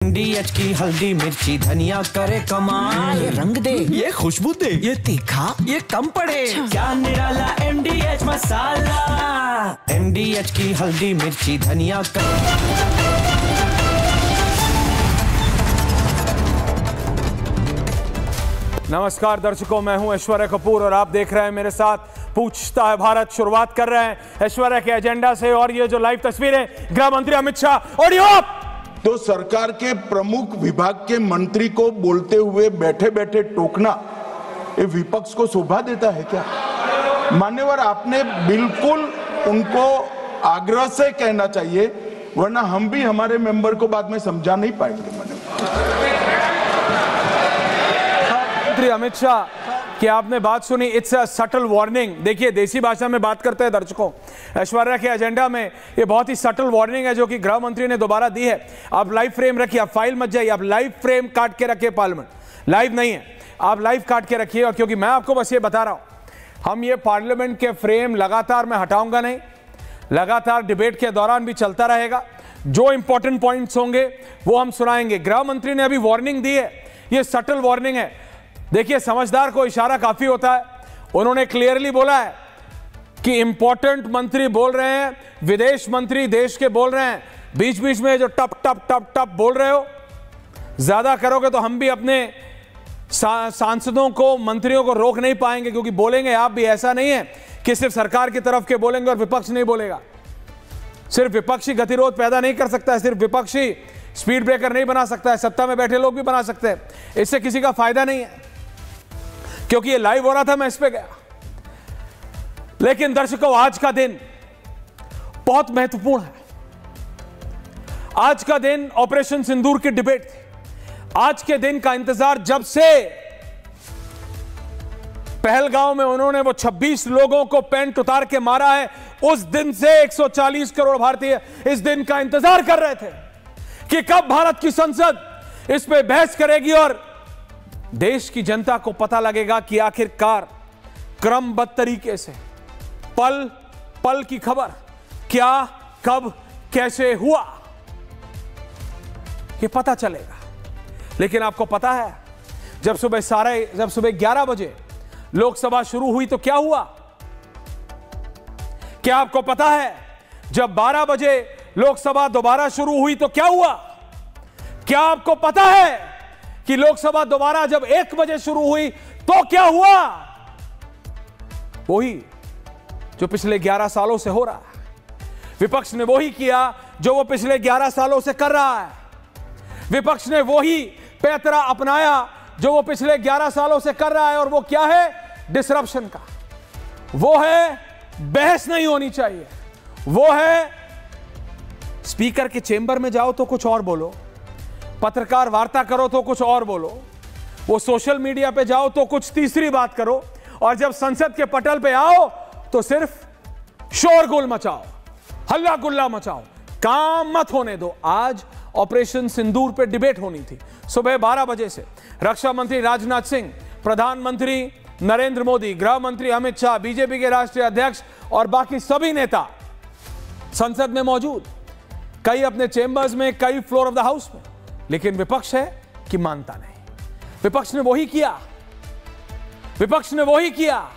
DH की हल्दी मिर्ची धनिया करे कमाल, ये रंग दे, ये खुशबू दे, ये तीखा, ये कम पड़े। क्या निराला एमडीएच मसाला, एमडीएच की हल्दी मिर्ची धनिया करे। नमस्कार दर्शकों, मैं हूं ऐश्वर्या कपूर और आप देख रहे हैं मेरे साथ पूछता है भारत। शुरुआत कर रहे हैं ऐश्वर्या के एजेंडा से, और ये जो लाइव तस्वीरें गृह मंत्री अमित शाह और तो सरकार के प्रमुख विभाग के मंत्री को बोलते हुए बैठे बैठे टोकना ये विपक्ष को शोभा देता है क्या? मान्यवर, आपने बिल्कुल उनको आग्रह से कहना चाहिए, वरना हम भी हमारे मेंबर को बाद में समझा नहीं पाएंगे। मंत्री अमित शाह कि आपने बात सुनी, इट्स अ सटल वार्निंग। देखिए, देसी भाषा में बात करते हैं दर्शकों, ऐश्वर्या के एजेंडा में ये बहुत ही सटल वार्निंग है जो कि गृह मंत्री ने दोबारा दी है। आप लाइव फ्रेम रखिए, आप फाइल मत जाइए, आप लाइव फ्रेम काट के रखिए। पार्लियामेंट लाइव नहीं है, आप लाइव काट के रखिए। और क्योंकि मैं आपको बस ये बता रहा हूं, हम ये पार्लियामेंट के फ्रेम लगातार मैं हटाऊंगा नहीं, लगातार डिबेट के दौरान भी चलता रहेगा। जो इंपॉर्टेंट पॉइंट्स होंगे वो हम सुनाएंगे। गृह मंत्री ने अभी वार्निंग दी है, ये सटल वार्निंग है। देखिए, समझदार को इशारा काफी होता है। उन्होंने क्लियरली बोला है कि इंपॉर्टेंट मंत्री बोल रहे हैं, विदेश मंत्री देश के बोल रहे हैं, बीच बीच में जो टप टप टप टप बोल रहे हो, ज्यादा करोगे तो हम भी अपने सांसदों को, मंत्रियों को रोक नहीं पाएंगे, क्योंकि बोलेंगे आप भी। ऐसा नहीं है कि सिर्फ सरकार की तरफ के बोलेंगे और विपक्ष नहीं बोलेगा। सिर्फ विपक्षी गतिरोध पैदा नहीं कर सकता है, सिर्फ विपक्षी स्पीड ब्रेकर नहीं बना सकता है, सत्ता में बैठे लोग भी बना सकते हैं। इससे किसी का फायदा नहीं है। क्योंकि ये लाइव हो रहा था, मैं इस पे गया। लेकिन दर्शकों, आज का दिन बहुत महत्वपूर्ण है। आज का दिन ऑपरेशन सिंदूर की डिबेट थी। आज के दिन का इंतजार जब से पहलगांव में उन्होंने वो 26 लोगों को पेंट उतार के मारा है, उस दिन से 140 करोड़ भारतीय इस दिन का इंतजार कर रहे थे कि कब भारत की संसद इस पे बहस करेगी और देश की जनता को पता लगेगा कि आखिरकार क्रमबद्ध तरीके से पल पल की खबर क्या, कब, कैसे हुआ, ये पता चलेगा। लेकिन आपको पता है, जब सुबह 11 बजे लोकसभा शुरू हुई तो क्या हुआ? क्या आपको पता है जब 12 बजे लोकसभा दोबारा शुरू हुई तो क्या हुआ? क्या आपको पता है कि लोकसभा दोबारा जब 1 बजे शुरू हुई तो क्या हुआ? वही जो पिछले 11 सालों से हो रहा है। विपक्ष ने वही किया जो वो पिछले 11 सालों से कर रहा है। विपक्ष ने वही पैतरा अपनाया जो वो पिछले 11 सालों से कर रहा है। और वो क्या है? डिसरप्शन का। वो है बहस नहीं होनी चाहिए। वो है स्पीकर के चेंबर में जाओ तो कुछ और बोलो, पत्रकार वार्ता करो तो कुछ और बोलो, वो सोशल मीडिया पे जाओ तो कुछ तीसरी बात करो, और जब संसद के पटल पे आओ तो सिर्फ शोरगुल मचाओ, हल्ला गुल्ला मचाओ, काम मत होने दो। आज ऑपरेशन सिंदूर पे डिबेट होनी थी सुबह 12 बजे से। रक्षा मंत्री राजनाथ सिंह, प्रधानमंत्री नरेंद्र मोदी, गृह मंत्री अमित शाह, बीजेपी के राष्ट्रीय अध्यक्ष और बाकी सभी नेता संसद में मौजूद, कई अपने चेंबर्स में, कई फ्लोर ऑफ द हाउस में। लेकिन विपक्ष है कि मानता नहीं। विपक्ष ने वही किया, विपक्ष ने वही किया।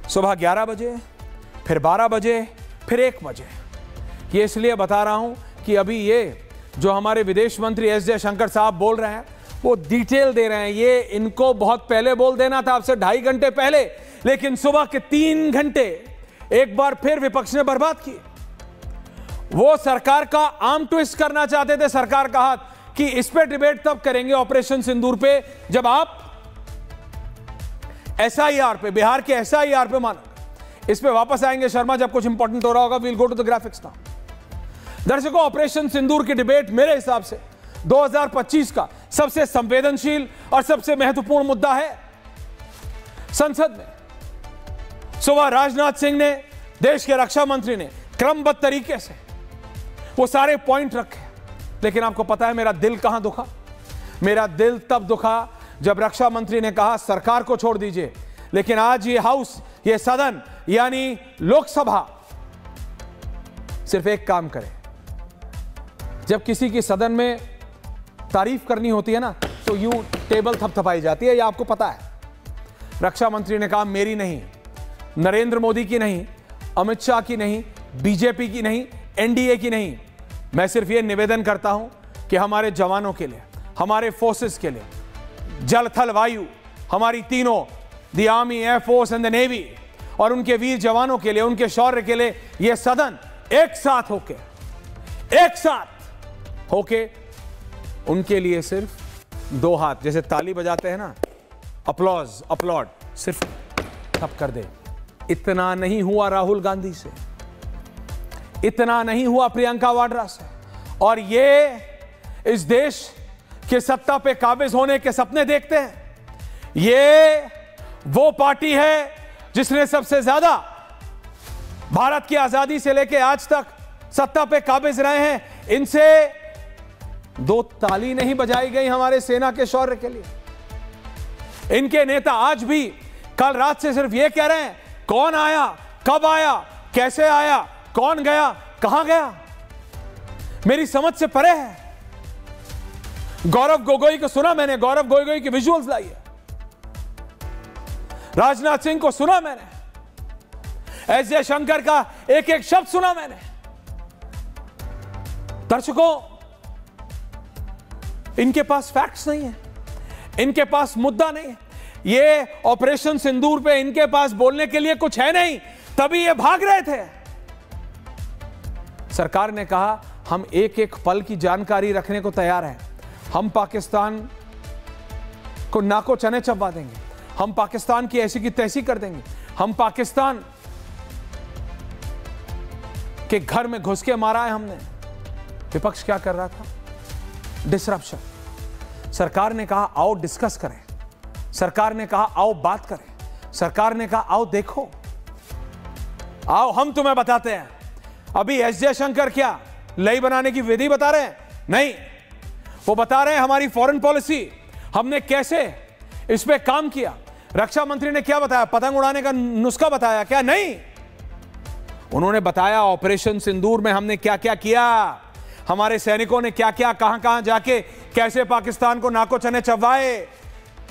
सुबह 11 बजे, फिर 12 बजे, फिर 1 बजे। ये इसलिए बता रहा हूं कि अभी ये जो हमारे विदेश मंत्री एस जयशंकर साहब बोल रहे हैं वो डिटेल दे रहे हैं। ये इनको बहुत पहले बोल देना था, आपसे 2.5 घंटे पहले, लेकिन सुबह के 3 घंटे एक बार फिर विपक्ष ने बर्बाद किए। वो सरकार का आर्म ट्विस्ट करना चाहते थे, सरकार का हाथ, कि इस पे डिबेट तब करेंगे ऑपरेशन सिंदूर पे जब आप एसआईआर पे, बिहार के एसआईआर पे मानो। इस पे वापस आएंगे शर्मा जब कुछ इंपॉर्टेंट हो रहा होगा। We'll go to the graphics now. दर्शकों, ऑपरेशन सिंदूर की डिबेट मेरे हिसाब से 2025 का सबसे संवेदनशील और सबसे महत्वपूर्ण मुद्दा है। संसद में सुबह राजनाथ सिंह ने, देश के रक्षा मंत्री ने क्रमबद्ध तरीके से वो सारे पॉइंट रखे। लेकिन आपको पता है मेरा दिल कहां दुखा? मेरा दिल तब दुखा जब रक्षा मंत्री ने कहा सरकार को छोड़ दीजिए, लेकिन आज ये हाउस, ये सदन यानी लोकसभा सिर्फ एक काम करे। जब किसी की सदन में तारीफ करनी होती है ना तो यूं टेबल थपथपाई जाती है, ये आपको पता है। रक्षा मंत्री ने कहा मेरी नहीं, नरेंद्र मोदी की नहीं, अमित शाह की नहीं, बीजेपी की नहीं, एनडीए की नहीं, मैं सिर्फ ये निवेदन करता हूं कि हमारे जवानों के लिए, हमारे फोर्सेस के लिए, जल थल वायु, हमारी तीनों, the army, air force and the navy, और उनके वीर जवानों के लिए, उनके शौर्य के लिए यह सदन एक साथ होके उनके लिए सिर्फ 2 हाथ, जैसे ताली बजाते हैं ना, अपलॉड सिर्फ थप कर दे। इतना नहीं हुआ राहुल गांधी से, इतना नहीं हुआ प्रियंका वाड्रा से, और ये इस देश के सत्ता पे काबिज होने के सपने देखते हैं। ये वो पार्टी है जिसने सबसे ज्यादा भारत की आजादी से लेकर आज तक सत्ता पे काबिज रहे हैं। इनसे 2 ताली नहीं बजाई गई हमारे सेना के शौर्य के लिए। इनके नेता आज भी कल रात से सिर्फ ये कह रहे हैं कौन आया, कब आया, कैसे आया, कौन गया, कहां गया, मेरी समझ से परे है। गौरव गोगोई को सुना मैंने, गौरव गोगोई की विजुअल्स लाई है। राजनाथ सिंह को सुना मैंने, एस जयशंकर का एक एक शब्द सुना मैंने। दर्शकों, इनके पास फैक्ट्स नहीं है, इनके पास मुद्दा नहीं है, ये ऑपरेशन सिंदूर पे इनके पास बोलने के लिए कुछ है नहीं, तभी ये भाग रहे थे। सरकार ने कहा हम एक एक पल की जानकारी रखने को तैयार हैं, हम पाकिस्तान को नाको चने चबा देंगे, हम पाकिस्तान की ऐसी की तैसी कर देंगे, हम पाकिस्तान के घर में घुस के मारा है हमने। विपक्ष क्या कर रहा था? डिसरप्शन। सरकार ने कहा आओ डिस्कस करें, सरकार ने कहा आओ बात करें, सरकार ने कहा आओ देखो, आओ हम तुम्हें बताते हैं। अभी एस जयशंकर क्या लई बनाने की विधि बता रहे हैं? नहीं, वो बता रहे हैं हमारी फॉरेन पॉलिसी, हमने कैसे इस पे काम किया। रक्षा मंत्री ने क्या बताया? पतंग उड़ाने का नुस्खा बताया क्या? नहीं, उन्होंने बताया ऑपरेशन सिंदूर में हमने क्या क्या किया, हमारे सैनिकों ने क्या क्या कहां कहां जाके कैसे पाकिस्तान को नाको चने चबवाए।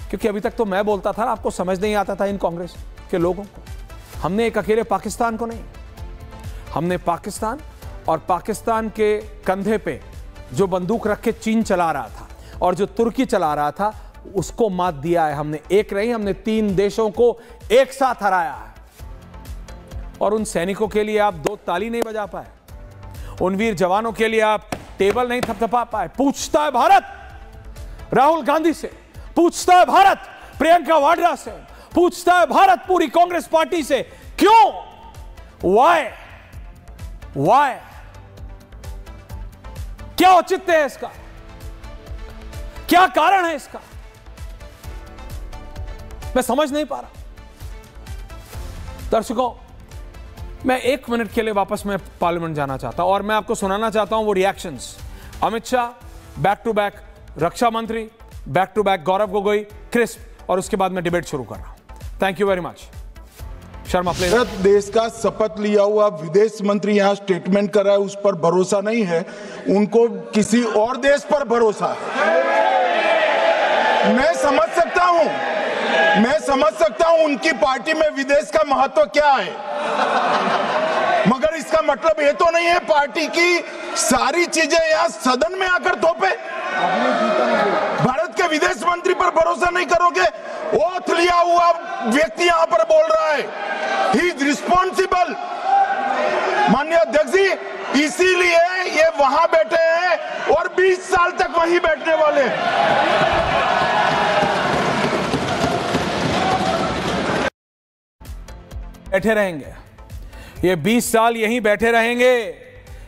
क्योंकि अभी तक तो मैं बोलता था, आपको समझ नहीं आता था इन कांग्रेस के लोगों को। हमने एक अकेले पाकिस्तान को नहीं, हमने पाकिस्तान और पाकिस्तान के कंधे पे जो बंदूक रख के चीन चला रहा था और जो तुर्की चला रहा था उसको मात दिया है हमने। एक नहीं, हमने 3 देशों को एक साथ हराया है। और उन सैनिकों के लिए आप 2 ताली नहीं बजा पाए, उन वीर जवानों के लिए आप टेबल नहीं थपथपा पाए। पूछता है भारत राहुल गांधी से, पूछता है भारत प्रियंका वाड्रा से, पूछता है भारत पूरी कांग्रेस पार्टी से, क्यों? वाई? क्या औचित्य है इसका? क्या कारण है इसका? मैं समझ नहीं पा रहा। दर्शकों, मैं 1 मिनट के लिए वापस मैं पार्लियामेंट जाना चाहता हूं और मैं आपको सुनाना चाहता हूं वो reactions. Amit Shah back to back, रक्षा मंत्री back to back, Gaurav Gogoi crisp, और उसके बाद मैं डिबेट शुरू कर रहा हूं। Thank you very much. Sharma please. देश का शपथ लिया हुआ विदेश मंत्री यहां स्टेटमेंट कर रहा है, उस पर भरोसा नहीं है, उनको किसी और देश पर भरोसा है। मैं समझ सकता हूं उनकी पार्टी में विदेश का महत्व क्या है, मगर इसका मतलब ये तो नहीं है पार्टी की सारी चीजें यहां सदन में आकर थोपे। भारत के विदेश मंत्री पर भरोसा नहीं करोगे? ओथ लिया हुआ व्यक्ति यहां पर बोल रहा है, ही इज रिस्पॉन्सिबल। माननीय अध्यक्ष जी, इसीलिए ये वहां बैठे हैं और 20 साल तक वहीं बैठने वाले हैं। बैठे रहेंगे, ये 20 साल यहीं बैठे रहेंगे।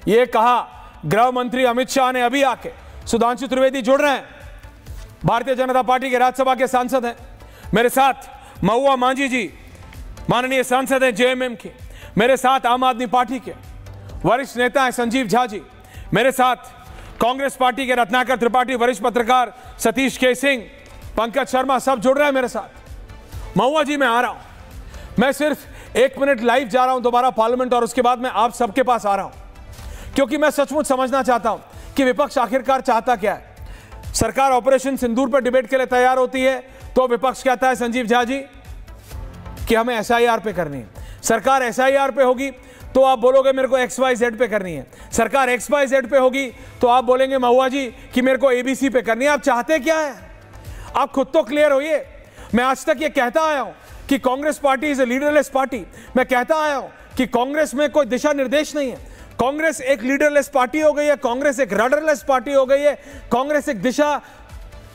ये कहा गृह मंत्री अमित शाह ने अभी आके। सुधांशु त्रिवेदी जुड़ रहे हैं, भारतीय जनता पार्टी के राज्यसभा के सांसद हैं मेरे साथ। महुआ मांझी जी माननीय सांसद हैं जेएमएम के। मेरे साथ आम आदमी पार्टी के वरिष्ठ नेता हैं संजीव झा जी। मेरे साथ कांग्रेस पार्टी के रत्नाकर त्रिपाठी, वरिष्ठ पत्रकार सतीश के सिंह, पंकज शर्मा, सब जुड़ रहे हैं मेरे साथ। महुआ जी, मैं आ रहा हूं, मैं सिर्फ 1 मिनट लाइव जा रहा हूं दोबारा पार्लियामेंट, और उसके बाद मैं आप सबके पास आ रहा हूं, क्योंकि मैं सचमुच समझना चाहता हूं कि विपक्ष आखिरकार चाहता क्या है। सरकार ऑपरेशन सिंदूर पर डिबेट के लिए तैयार होती है तो विपक्ष कहता है संजीव झा जी कि हमें एसआईआर पे करनी है। सरकार एसआईआर पे होगी तो आप बोलोगे मेरे को XYZ पे करनी है। सरकार XYZ पे होगी तो आप बोलेंगे महुआ जी कि मेरे को ABC पे करनी है। आप चाहते क्या है? आप खुद तो क्लियर होइए। मैं आज तक ये कहता आया हूं कि Congress party is a leaderless party. मैं कहता आया हूं कि कांग्रेस में कोई दिशा निर्देश नहीं है। कांग्रेस एक लीडरलेस पार्टी हो गई है, कांग्रेस एक रडरलेस पार्टी हो गई है, कांग्रेस एक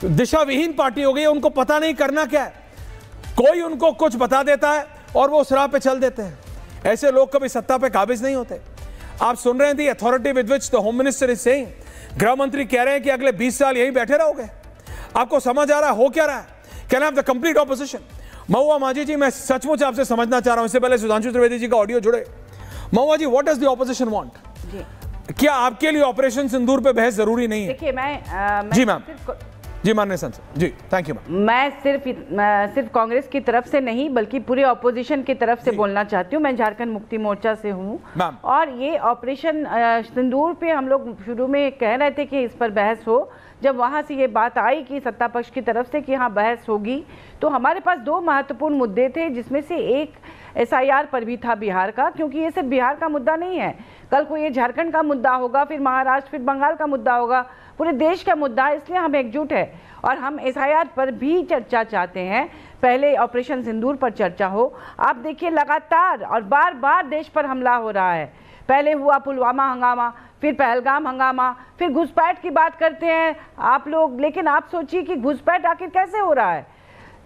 दिशाविहीन पार्टी हो गई है। उनको पता नहीं करना क्या है, कोई उनको कुछ बता देता है और वो उस राह पे चल देते हैं। ऐसे लोग कभी सत्ता पे काबिज नहीं होते। आप सुन रहे हैं the authority with which the home minister is saying, गृह मंत्री कह रहे हैं कि अगले 20 साल यहीं बैठे रहोगे। आपको समझ आ रहा है हो क्या रहा है? Can have the complete opposition. Mahua Manjhi ji, मैं सचमुच आपसे समझना चाह रहा हूं, इससे पहले सुधांशु त्रिवेदी जी का ऑडियो जुड़े। Mahua ji, what does the opposition want? क्या आपके लिए ऑपरेशन सिंदूर पे बहस जरूरी नहीं है? देखिए मैं जी मैम, जी माननीय सांसद जी, थैंक यू मैम। मैं सिर्फ कांग्रेस की तरफ से नहीं बल्कि पूरे ऑपोजिशन की तरफ से बोलना चाहती हूँ। मैं झारखंड मुक्ति मोर्चा से हूँ और ये ऑपरेशन सिंदूर पे हम लोग शुरू में कह रहे थे कि इस पर बहस हो। जब वहाँ से ये बात आई कि सत्ता पक्ष की तरफ से कि हाँ बहस होगी, तो हमारे पास दो महत्वपूर्ण मुद्दे थे, जिसमें से एक एसआईआर पर भी था बिहार का, क्योंकि ये सिर्फ बिहार का मुद्दा नहीं है, कल को ये झारखंड का मुद्दा होगा, फिर महाराष्ट्र, फिर बंगाल का मुद्दा होगा, पूरे देश का मुद्दा है। इसलिए हम एकजुट है और हम एसआईआर पर भी चर्चा चाहते हैं। पहले ऑपरेशन सिंदूर पर चर्चा हो। आप देखिए लगातार और बार बार देश पर हमला हो रहा है। पहले हुआ पुलवामा हंगामा, फिर पहलगाम हंगामा, फिर घुसपैठ की बात करते हैं आप लोग। लेकिन आप सोचिए कि घुसपैठ आखिर कैसे हो रहा है?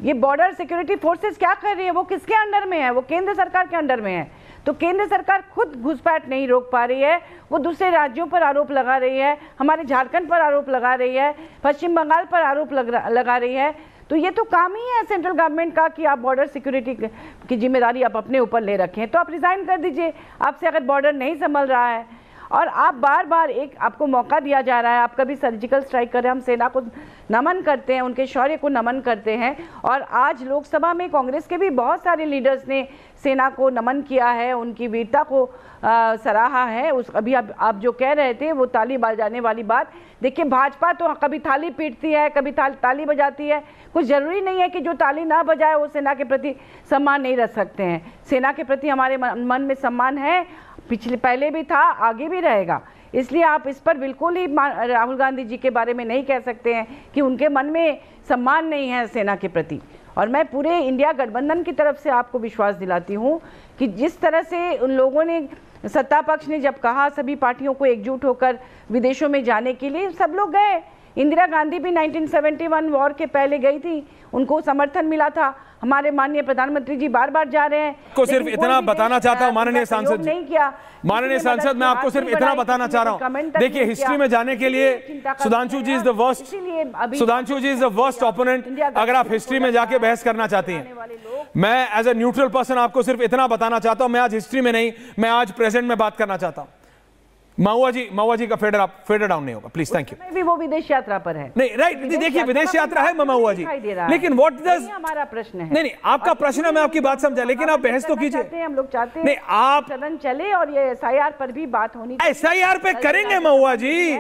ये बॉर्डर सिक्योरिटी फोर्सेस क्या कर रही है? वो किसके अंडर में है? वो केंद्र सरकार के अंडर में है। तो केंद्र सरकार खुद घुसपैठ नहीं रोक पा रही है, वो दूसरे राज्यों पर आरोप लगा रही है, हमारे झारखंड पर आरोप लगा रही है, पश्चिम बंगाल पर आरोप लगा रही है। तो ये तो काम ही है सेंट्रल गवर्नमेंट का कि आप बॉर्डर सिक्योरिटी की जिम्मेदारी आप अपने ऊपर ले रखें। तो आप रिजाइन कर दीजिए, आपसे अगर बॉर्डर नहीं संभल रहा है। और आप बार बार एक आपको मौका दिया जा रहा है, आप कभी सर्जिकल स्ट्राइक कर रहे हैं। हम सेना को नमन करते हैं, उनके शौर्य को नमन करते हैं। और आज लोकसभा में कांग्रेस के भी बहुत सारे लीडर्स ने सेना को नमन किया है, उनकी वीरता को सराहा है। उस अभी आप जो कह रहे थे वो ताली बजाने वाली बात, देखिए भाजपा तो कभी थाली पीटती है, कभी ताली बजाती है। कुछ ज़रूरी नहीं है कि जो ताली ना बजाए वो सेना के प्रति सम्मान नहीं रख सकते हैं। सेना के प्रति हमारे मन में सम्मान है, पहले भी था, आगे भी रहेगा। इसलिए आप इस पर बिल्कुल ही राहुल गांधी जी के बारे में नहीं कह सकते हैं कि उनके मन में सम्मान नहीं है सेना के प्रति। और मैं पूरे इंडिया गठबंधन की तरफ से आपको विश्वास दिलाती हूँ कि जिस तरह से उन लोगों ने, सत्ता पक्ष ने जब कहा सभी पार्टियों को एकजुट होकर विदेशों में जाने के लिए, सब लोग गए। इंदिरा गांधी भी 1971 वॉर के पहले गई थी, उनको समर्थन मिला था। हमारे माननीय प्रधानमंत्री जी बार बार जा रहे हैं। को सिर्फ इतना बताना चाहता हूं माननीय सांसद, नहीं किया माननीय सांसद, मैं आपको सिर्फ इतना बताना चाह रहा हूं। देखिए हिस्ट्री में जाने के लिए Sudhanshu ji is the worst, Sudhanshu ji is the worst opponent. अगर आप हिस्ट्री में जाके बहस करना चाहती हैं, मैं एज ए न्यूट्रल पर्सन आपको सिर्फ इतना बताना चाहता हूं, मैं आज हिस्ट्री में नहीं, मैं आज प्रेजेंट में बात करना चाहता हूं। महुआ जी का फेडर डाउन नहीं होगा प्लीज, थैंक यू। भी वो विदेश यात्रा पर है। नहीं राइट, देखिए विदेश यात्रा है महुआ जी, लेकिन व्हाट डज, हमारा प्रश्न है। नहीं आपका प्रश्न है, मैं आपकी बात समझा, लेकिन आप बहस तो कीजिए। हम लोग चाहते हैं नहीं आप सदन चले और ये एसआईआर पर भी बात होनी चाहिए। एसआईआर पे करेंगे महुआ जी,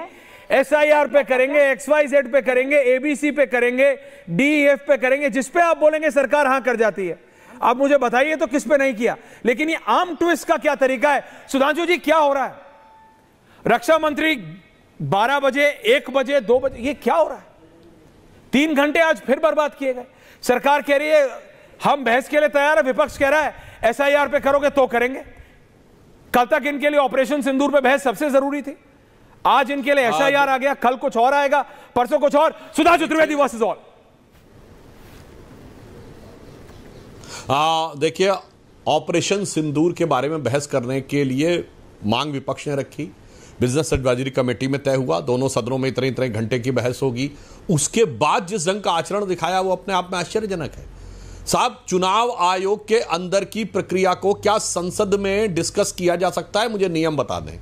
एसआईआर पे करेंगे, XYZ पे करेंगे, ABC पे करेंगे, DEF पे करेंगे, जिस पे आप बोलेंगे सरकार हाँ कर जाती है। आप मुझे बताइए तो किस पे नहीं किया। लेकिन ये आम ट्विस्ट का क्या तरीका है? सुधांशु जी क्या हो रहा है? रक्षा मंत्री 12 बजे, 1 बजे, 2 बजे, ये क्या हो रहा है? 3 घंटे आज फिर बर्बाद किए गए। सरकार कह रही है हम बहस के लिए तैयार है, विपक्ष कह रहा है एसआईआर पे करोगे तो करेंगे। कल तक इनके लिए ऑपरेशन सिंदूर पे बहस सबसे जरूरी थी, आज इनके लिए एसआईआर आ गया, कल कुछ और आएगा, परसों कुछ और। Sudhanshu Trivedi versus all. देखिए ऑपरेशन सिंदूर के बारे में बहस करने के लिए मांग विपक्ष ने रखी, बिजनेस एडवाइजरी कमेटी में तय हुआ, दोनों सदनों में इतने घंटे की बहस होगी। उसके बाद जिस ढंग का आचरण दिखाया वो अपने आप में आश्चर्यजनक है। साहब, चुनाव आयोग के अंदर की प्रक्रिया को क्या संसद में डिस्कस किया जा सकता है? मुझे नियम बता दें।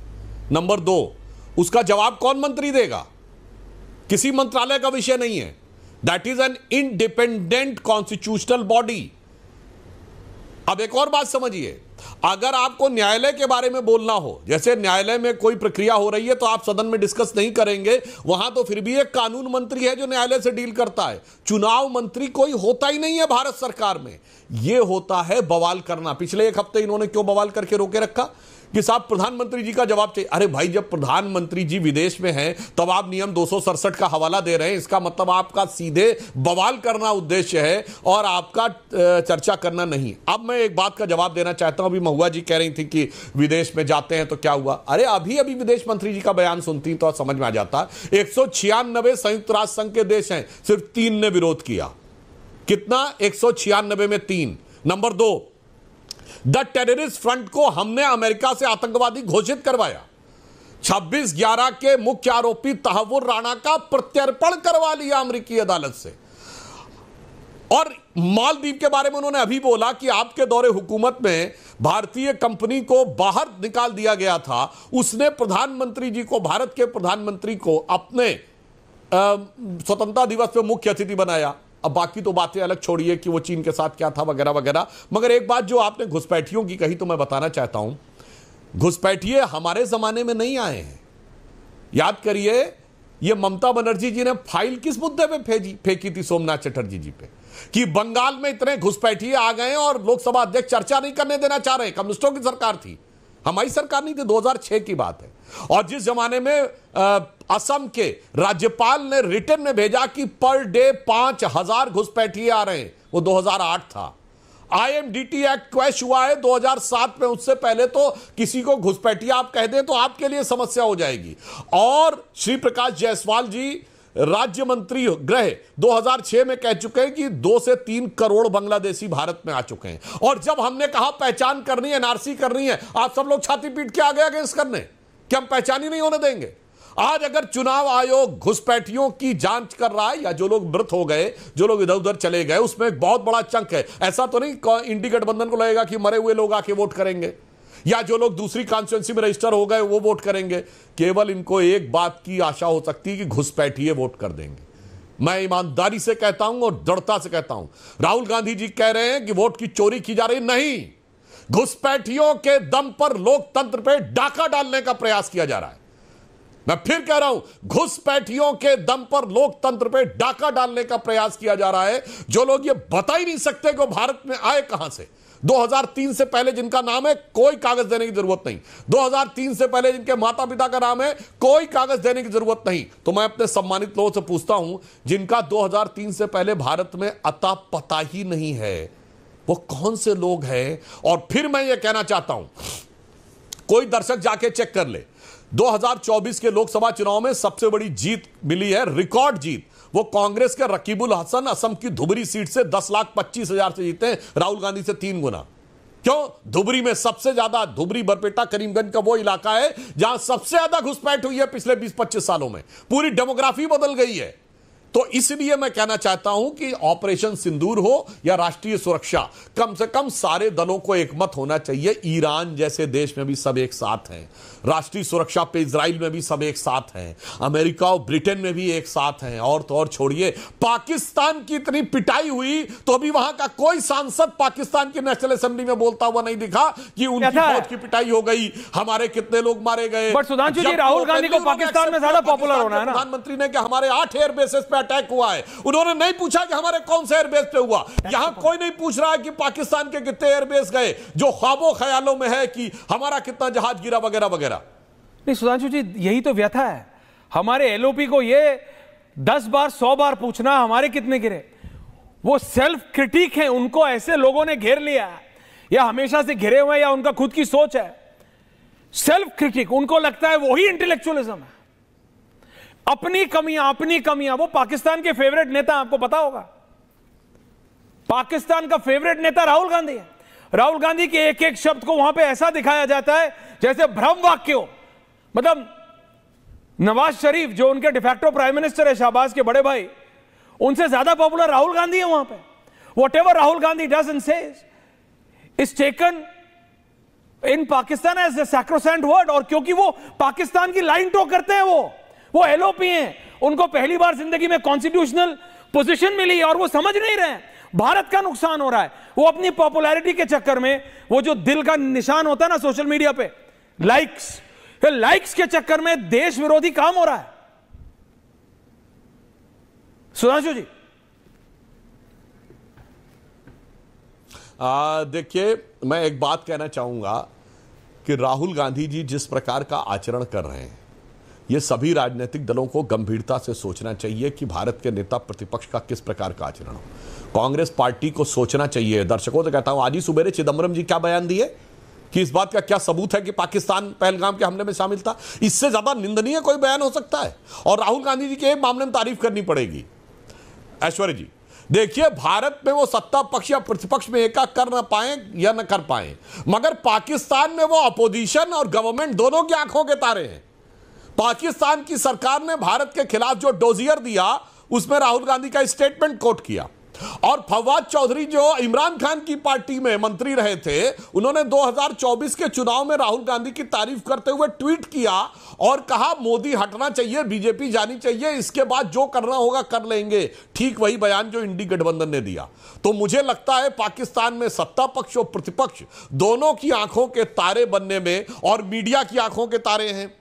नंबर 2, उसका जवाब कौन मंत्री देगा? किसी मंत्रालय का विषय नहीं है। That is an independent constitutional body. अब एक और बात समझिए, अगर आपको न्यायालय के बारे में बोलना हो, जैसे न्यायालय में कोई प्रक्रिया हो रही है तो आप सदन में डिस्कस नहीं करेंगे, वहां तो फिर भी एक कानून मंत्री है जो न्यायालय से डील करता है। चुनाव मंत्री कोई होता ही नहीं है भारत सरकार में, यह होता है बवाल करना। पिछले एक हफ्ते इन्होंने क्यों बवाल करके रोके रखा कि साहब प्रधानमंत्री जी का जवाब चाहिए। अरे भाई, जब प्रधानमंत्री जी विदेश में हैं तब आप नियम 267 का हवाला दे रहे हैं, इसका मतलब आपका सीधे बवाल करना उद्देश्य है और आपका चर्चा करना नहीं। अब मैं एक बात का जवाब देना चाहता हूं। अभी महुआ जी कह रही थी कि विदेश में जाते हैं तो क्या हुआ। अरे अभी विदेश मंत्री जी का बयान सुनती तो समझ में आ जाता। 196 संयुक्त राष्ट्र संघ के देश हैं, सिर्फ 3 ने विरोध किया। कितना? 196 में 3। नंबर 2, द टेररिस्ट फ्रंट को हमने अमेरिका से आतंकवादी घोषित करवाया। 26/11 के मुख्य आरोपी तहव्वुर राणा का प्रत्यर्पण करवा लिया अमेरिकी अदालत से। और मालदीव के बारे में उन्होंने अभी बोला कि आपके दौरे हुकूमत में भारतीय कंपनी को बाहर निकाल दिया गया था। उसने प्रधानमंत्री जी को, भारत के प्रधानमंत्री को अपने स्वतंत्रता दिवस पे मुख्य अतिथि बनाया। अब बाकी तो बातें अलग छोड़िए कि वो चीन के साथ क्या था वगैरह वगैरह, मगर एक बात जो आपने घुसपैठियों की कही तो मैं बताना चाहता हूं, घुसपैठिए हमारे जमाने में नहीं आए हैं। याद करिए, ये ममता बनर्जी जी ने फाइल किस मुद्दे पे फेंकी थी सोमनाथ चटर्जी जी पे, कि बंगाल में इतने घुसपैठिए आ गए और लोकसभा अध्यक्ष चर्चा नहीं करने देना चाह रहे। कम्युनिस्टों की सरकार थी, हमारी सरकार नहीं थी, 2006 की बात है। और जिस जमाने में असम के राज्यपाल ने रिटर्न में भेजा कि पर डे 5000 घुसपैठिए आ रहे हैं, वो 2008 था। IMDT एक्ट क्वैश हुआ है 2007 में, उससे पहले तो किसी को घुसपैठिया आप कह दें तो आपके लिए समस्या हो जाएगी। और श्री प्रकाश जायसवाल जी राज्य मंत्री गृह 2006 में कह चुके हैं कि 2 से 3 करोड़ बांग्लादेशी भारत में आ चुके हैं। और जब हमने कहा पहचान करनी है, NRC करनी है, आप सब लोग छाती पीट के आ गए अगेंस्ट करने कि हम पहचान ही नहीं होने देंगे। आज अगर चुनाव आयोग घुसपैठियों की जांच कर रहा है, या जो लोग मृत हो गए, जो लोग इधर उधर चले गए, उसमें एक बहुत बड़ा चंक है। ऐसा तो नहीं इंडी गठबंधन को लगेगा कि मरे हुए लोग आके वोट करेंगे, या जो लोग दूसरी कॉन्स्टिट्यूंसी में रजिस्टर हो गए वो वोट करेंगे। केवल इनको एक बात की आशा हो सकती है कि घुसपैठिए वोट कर देंगे। मैं ईमानदारी से कहता हूं और दृढ़ता से कहता हूं, राहुल गांधी जी कह रहे हैं कि वोट की चोरी की जा रही, नहीं, घुसपैठियों के दम पर लोकतंत्र पे डाका डालने का प्रयास किया जा रहा है। मैं फिर कह रहा हूं, घुसपैठियों के दम पर लोकतंत्र पे डाका डालने का प्रयास किया जा रहा है। जो लोग ये बता ही नहीं सकते कि वो भारत में आए कहां से। 2003 से पहले जिनका नाम है, कोई कागज देने की जरूरत नहीं। 2003 से पहले जिनके माता पिता का नाम है, कोई कागज देने की जरूरत नहीं। तो मैं अपने सम्मानित लोगों से पूछता हूं, जिनका 2003 से पहले भारत में अता पता ही नहीं है, वो कौन से लोग हैं। और फिर मैं ये कहना चाहता हूं, कोई दर्शक जाके चेक कर ले, 2024 के लोकसभा चुनाव में सबसे बड़ी जीत मिली है, रिकॉर्ड जीत, वो कांग्रेस के रकीबुल हसन असम की धुबरी सीट से 10,25,000 से जीते हैं, राहुल गांधी से 3 गुना। क्यों? धुबरी में सबसे ज्यादा, धुबरी बरपेटा करीमगंज का वो इलाका है जहां सबसे ज्यादा घुसपैठ हुई है पिछले 20-25 सालों में। पूरी डेमोग्राफी बदल गई है। तो इसलिए मैं कहना चाहता हूं कि ऑपरेशन सिंदूर हो या राष्ट्रीय सुरक्षा, कम से कम सारे दलों को एकमत होना चाहिए। ईरान जैसे देश में भी सब एक साथ हैं, राष्ट्रीय सुरक्षा पे इजराइल में भी सब एक साथ हैं, अमेरिका और ब्रिटेन में भी एक साथ हैं। और तो और छोड़िए, पाकिस्तान की इतनी पिटाई हुई तो अभी वहां का कोई सांसद पाकिस्तान की नेशनल असेंबली में बोलता हुआ नहीं दिखा कि उनकी फौज की पिटाई हो गई, हमारे कितने लोग मारे गए। बट सुधांशु जी, राहुल गांधी को पाकिस्तान में ज्यादा पॉपुलर होना है ना। प्रधानमंत्री ने कि हमारे 8 एयर बेसेस पे अटैक हुआ है, उन्होंने नहीं पूछा कि हमारे कौन से एयरबेस पे हुआ। यहां कोई नहीं पूछ रहा है कि पाकिस्तान के कितने एयरबेस गए, जो ख्वाबों ख्यालों में है कि हमारा कितना जहाज गिरा वगैरह वगैरह। नहीं सुधांशु जी, यही तो व्यथा है हमारे एलओपी को, ये 10 बार 100 बार पूछना हमारे कितने गिरे। वो सेल्फ क्रिटिक है, उनको ऐसे लोगों ने घेर लिया है, या हमेशा से घिरे हुए हैं, या उनका खुद की सोच है। सेल्फ क्रिटिक, उनको लगता है वही इंटेलेक्चुअलिज्म है। अपनी कमियां। वो पाकिस्तान के फेवरेट नेता, आपको पता होगा, पाकिस्तान का फेवरेट नेता राहुल गांधी है। राहुल गांधी के एक एक शब्द को वहां पे ऐसा दिखाया जाता है जैसे भ्रम वाक्य हो। मतलब नवाज शरीफ जो उनके डिफैक्टो प्राइम मिनिस्टर है, शहबाज के बड़े भाई, उनसे ज्यादा पॉपुलर राहुल गांधी है वहां पे। Whatever Rahul Gandhi does and says is taken in Pakistan as a sacrosanct word। और क्योंकि वो पाकिस्तान की लाइन टो करते हैं, वो एलओपी हैं, उनको पहली बार जिंदगी में कॉन्स्टिट्यूशनल पोजीशन मिली और वो समझ नहीं रहे हैं। भारत का नुकसान हो रहा है। वो अपनी पॉपुलैरिटी के चक्कर में, वो जो दिल का निशान होता है ना सोशल मीडिया पे, लाइक्स के चक्कर में देश विरोधी काम हो रहा है। सुधांशु जी। देखिए, मैं एक बात कहना चाहूंगा कि राहुल गांधी जी जिस प्रकार का आचरण कर रहे हैं, ये सभी राजनीतिक दलों को गंभीरता से सोचना चाहिए कि भारत के नेता प्रतिपक्ष का किस प्रकार का आचरण हो। कांग्रेस पार्टी को सोचना चाहिए। दर्शकों से कहता हूं, आज ही सुबेरे चिदम्बरम जी क्या बयान दिए कि इस बात का क्या सबूत है कि पाकिस्तान पहलगाम के हमले में शामिल था। इससे ज्यादा निंदनीय कोई बयान हो सकता है? और राहुल गांधी जी के मामले में तारीफ करनी पड़ेगी। ऐश्वर्या जी, देखिए, भारत में वो सत्ता पक्ष या प्रतिपक्ष में एका कर ना पाए या न कर पाए, मगर पाकिस्तान में वो अपोजिशन और गवर्नमेंट दोनों की आंखों के तारे हैं। पाकिस्तान की सरकार ने भारत के खिलाफ जो डोजियर दिया, उसमें राहुल गांधी का स्टेटमेंट कोट किया। और फवाद चौधरी जो इमरान खान की पार्टी में मंत्री रहे थे, उन्होंने 2024 के चुनाव में राहुल गांधी की तारीफ करते हुए ट्वीट किया और कहा मोदी हटना चाहिए, बीजेपी जानी चाहिए, इसके बाद जो करना होगा कर लेंगे। ठीक वही बयान जो इंडी गठबंधन ने दिया। तो मुझे लगता है पाकिस्तान में सत्ता पक्ष और प्रतिपक्ष दोनों की आंखों के तारे बनने में, और मीडिया की आंखों के तारे हैं।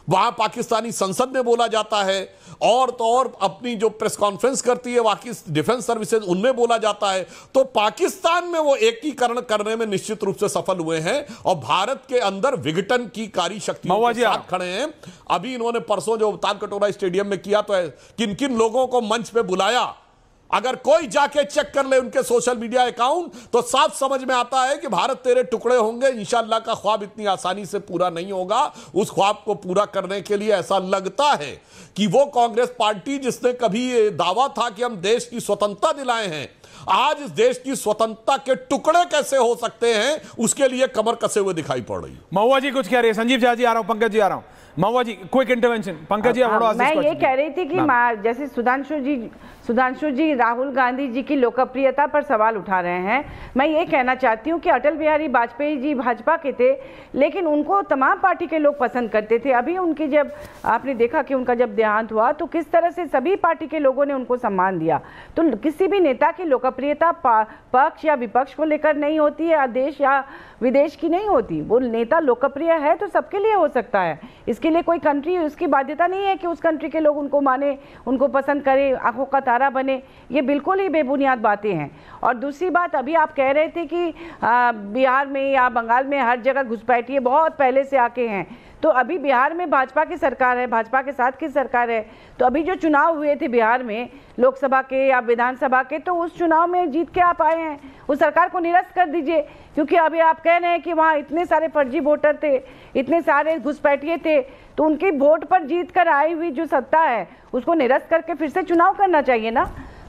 वहां पाकिस्तानी संसद में बोला जाता है, और तो और अपनी जो प्रेस कॉन्फ्रेंस करती है वहां की डिफेंस सर्विसेज, उनमें बोला जाता है। तो पाकिस्तान में वो एकीकरण करने में निश्चित रूप से सफल हुए हैं, और भारत के अंदर विघटन की कारी शक्तियों के साथ खड़े हैं। अभी इन्होंने परसों जो तालकटोरा स्टेडियम में किया, तो किन किन लोगों को मंच पे बुलाया, अगर कोई जाके चेक कर ले उनके सोशल मीडिया अकाउंट, तो साफ समझ में आता है कि भारत तेरे टुकड़े होंगे, इंशाअल्लाह का ख्वाब इतनी आसानी से पूरा नहीं होगा। उस ख्वाब को पूरा करने के लिए ऐसा लगता है कि वो कांग्रेस पार्टी जिसने कभी दावा था कि हम देश की स्वतंत्रता दिलाए हैं, आज इस देश की स्वतंत्रता के टुकड़े कैसे हो सकते हैं, उसके लिए कमर कसे हुए दिखाई पड़ रही है। महुआ जी कुछ कह रहे हैं। संजीव झा जी आ रहा हूं, पंकज जी आ रहा हूं। महुआ जी, क्विक इंटरवेंशन। पंकज जी, मैं ये कह रही थी कि जैसे सुधांशु जी राहुल गांधी जी की लोकप्रियता पर सवाल उठा रहे हैं। मैं ये कहना चाहती हूँ कि अटल बिहारी वाजपेयी जी भाजपा के थे, लेकिन उनको तमाम पार्टी के लोग पसंद करते थे। अभी उनकी जब आपने देखा कि उनका जब देहांत हुआ, तो किस तरह से सभी पार्टी के लोगों ने उनको सम्मान दिया। तो किसी भी नेता की लोकप्रियता पक्ष या विपक्ष को लेकर नहीं होती है, देश या विदेश की नहीं होती। वो नेता लोकप्रिय है तो सबके लिए हो सकता है। इसके लिए कोई कंट्री, उसकी बाध्यता नहीं है कि उस कंट्री के लोग उनको माने, उनको पसंद करें, आंखों का तारा बने। ये बिल्कुल ही बेबुनियाद बातें हैं। और दूसरी बात, अभी आप कह रहे थे कि बिहार में या बंगाल में हर जगह घुसपैठिए बहुत पहले से आके हैं। तो अभी बिहार में भाजपा की सरकार है, भाजपा के साथ की सरकार है। तो अभी जो चुनाव हुए थे बिहार में, लोकसभा के या विधानसभा के, तो उस चुनाव में जीत के आप आए हैं। उस सरकार को निरस्त कर दीजिए, क्योंकि अभी आप कह रहे हैं कि वहाँ इतने सारे फर्जी वोटर थे, इतने सारे घुसपैठिए थे। तो उनकी वोट पर जीत कर आई हुई जो सत्ता है, उसको निरस्त करके फिर से चुनाव करना चाहिए ना।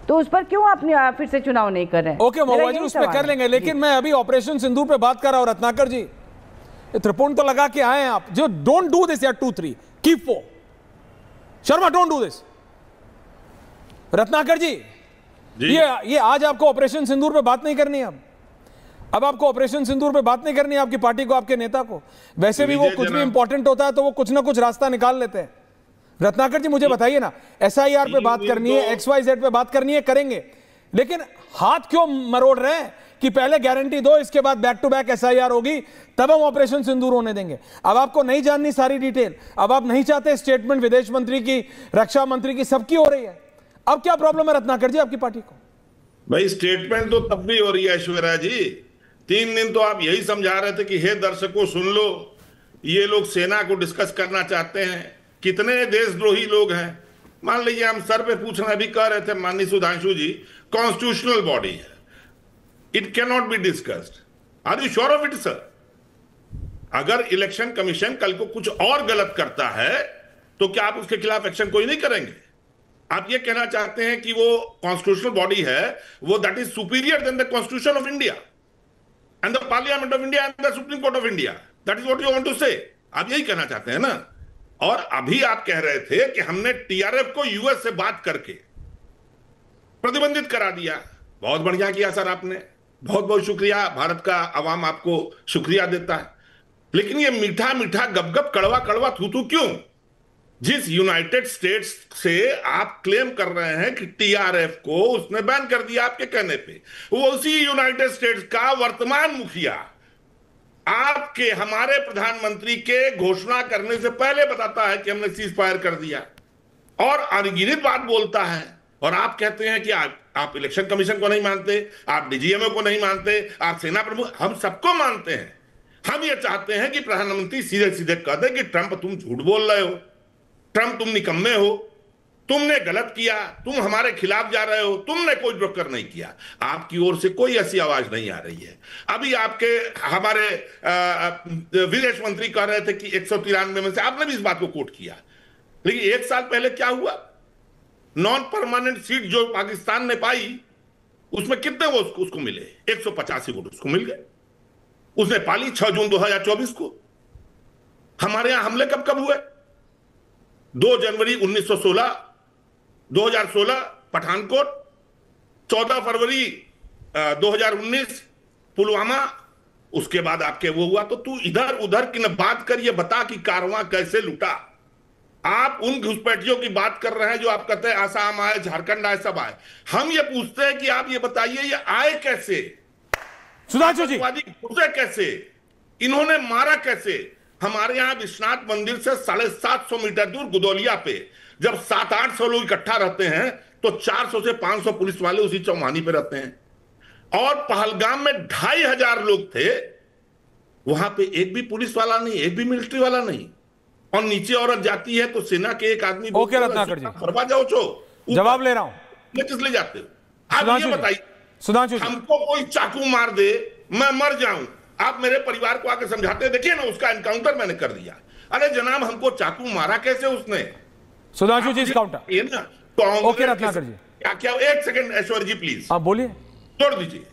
तो उस पर क्यों आप फिर से चुनाव नहीं कर रहे हैं? ओके महुआ जी, उस पर कर लेंगे, लेकिन मैं अभी ऑपरेशन सिंदूर पे बात कर रहा हूं। रत्नाकर जी, त्रिपुण तो लगा के आए हैं आप, जो डोंट डू दिस यार, 2 3 keep 4 Sharma, don't do this. Ratnakar ji, ये आज आपको ऑपरेशन सिंदूर पे बात नहीं करनी है। अब आपको ऑपरेशन सिंदूर पे बात नहीं करनी है, आपकी पार्टी को, आपके नेता को। वैसे भी वो कुछ भी इंपॉर्टेंट होता है तो वो कुछ ना कुछ रास्ता निकाल लेते हैं। रत्नाकर जी, मुझे बताइए ना, SIR पे बात करनी है, XYZ पे बात करनी है, करेंगे, लेकिन हाथ क्यों मरोड़ रहे हैं कि पहले गारंटी दो, इसके बाद बैक टू बैक SIR होगी, तब हम ऑपरेशन सिंदूर होने देंगे। अब आपको नहीं जाननी सारी डिटेल, अब आप नहीं चाहते स्टेटमेंट विदेश मंत्री की, रक्षा मंत्री की, सबकी हो रही है। अब क्या प्रॉब्लम है रत्नाकर जी आपकी पार्टी को? भाई, स्टेटमेंट तो तब भी हो रही है ऐश्वर्या जी। 3 दिन तो आप यही समझा रहे थे कि हे दर्शकों सुन लो, ये लोग सेना को डिस्कस करना चाहते हैं, कितने देशद्रोही लोग हैं। मान लीजिए हम सर पे पूछना भी कह रहे थे माननीय सुधांशु जी, कॉन्स्टिट्यूशनल बॉडी है, it can not be discussed. Are you sure of it sir? अगर इलेक्शन कमीशन कल को कुछ और गलत करता है तो क्या आप उसके खिलाफ एक्शन कोई नहीं करेंगे? आप ये कहना चाहते हैं कि वो कॉन्स्टिट्यूशनल बॉडी है, वो that is superior then the constitution of India and the parliament of India and the supreme court of India. That is what you want to say. आप यही कहना चाहते हैं ना? और अभी आप कह रहे थे कि हमने TRF को US से बात करके प्रतिबंधित करा दिया। बहुत बढ़िया किया सर आपने, बहुत बहुत शुक्रिया। भारत का अवाम आपको शुक्रिया देता है। लेकिन ये मीठा मीठा गप गप कड़वा कड़वा थू थू क्यों? जिस यूनाइटेड स्टेट्स से आप क्लेम कर रहे हैं कि टीआरएफ को उसने बैन कर दिया आपके कहने पे, वो उसी यूनाइटेड स्टेट्स का वर्तमान मुखिया आपके हमारे प्रधानमंत्री के घोषणा करने से पहले बताता है कि हमने सीज फायर कर दिया और अनगिनत बात बोलता है। और आप कहते हैं कि आप इलेक्शन कमीशन को नहीं मानते, आप डीजीएमओ को नहीं मानते, आप सेना प्रमुख, हम सबको मानते हैं। हम ये चाहते हैं कि प्रधानमंत्री सीधे सीधे कह दे कि ट्रंप तुम झूठ बोल रहे हो, ट्रंप तुम निकम्मे हो, तुमने गलत किया, तुम हमारे खिलाफ जा रहे हो, तुमने कोई ब्रोकर नहीं किया। आपकी ओर से कोई ऐसी आवाज नहीं आ रही है। अभी आपके हमारे विदेश मंत्री कह रहे थे कि 193 में से, आपने भी इस बात को कोट किया, लेकिन एक साल पहले क्या हुआ, नॉन परमानेंट सीट जो पाकिस्तान ने पाई उसमें कितने वो उसको मिले, 185 वोट उसको मिल गए, उसने पाली 6 जून 2024 को। हमारे यहां हमले कब कब हुए, 2 जनवरी 1916 2016 पठानकोट, 14 फरवरी 2019 पुलवामा, उसके बाद आपके वो हुआ। तो तू इधर उधर की न बात कर, ये बता कि कारवां कैसे लूटा। आप उन घुसपैठियों की बात कर रहे हैं जो आप कहते हैं आसाम आए, झारखंड आए, सब आए। हम ये पूछते हैं कि आप ये बताइए ये आए कैसे, सुधांशु जी घुसे कैसे, इन्होंने मारा कैसे। हमारे यहां विश्वनाथ मंदिर से 750 मीटर दूर गुदौलिया पे जब 700-800 लोग इकट्ठा रहते हैं तो 400 से 500 पुलिस वाले उसी चौमानी पे रहते हैं। और पहलगाम में 2500 लोग थे, वहां पे एक भी पुलिस वाला नहीं, एक भी मिलिट्री वाला नहीं। और नीचे औरत जाती है तो सेना के एक आदमी, ओके रत्नाकर जी, फरवा जाओ छो, जवाब ले रहा हूं। किस ले जाते हो आप ये बताइए। सुधांशु, हमको कोई चाकू मार दे, मैं मर जाऊं, आप मेरे परिवार को आके समझाते, देखिए ना उसका एनकाउंटर मैंने कर दिया। अरे जनाब हमको चाकू मारा कैसे उसने? सुधांशु जी काउंटर ये ना ओके रत्नाकर जी, क्या 1 सेकंड ऐश्वर्य जी प्लीज आप बोलिए, छोड़ दीजिए।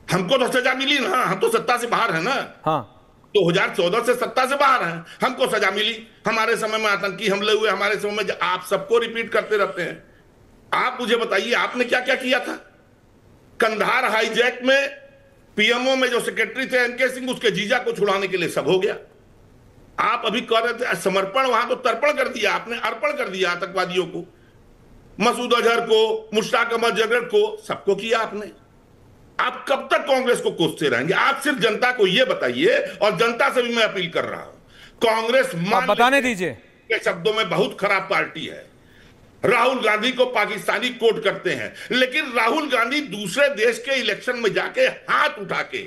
हमको तो सजा मिली ना, हम तो सत्ता से बाहर है ना। हाँ 2014 से सत्ता से बाहर हैं, हमको सजा मिली। हमारे समय में आतंकी हमले हुए, हमारे समय में, आप सबको रिपीट करते रहते हैं। आप मुझे बताइए आपने क्या क्या किया था। कंधार हाईजैक में पीएमओ में जो सेक्रेटरी थे एनके सिंह, उसके जीजा को छुड़ाने के लिए सब हो गया। आप अभी कह रहे थे समर्पण, वहां तो तर्पण कर दिया आपने, अर्पण कर दिया आतंकवादियों को, मसूद अजहर को, मुश्ताक अहमद जगड़ को, सबको किया आपने। आप कब तक कांग्रेस को कोसते रहेंगे? आप सिर्फ जनता को यह बताइए, और जनता से भी मैं अपील कर रहा हूं, कांग्रेस बताने दीजिए के शब्दों में बहुत खराब पार्टी है। राहुल गांधी को पाकिस्तानी कोट करते हैं, लेकिन राहुल गांधी दूसरे देश के इलेक्शन में जाके हाथ उठा के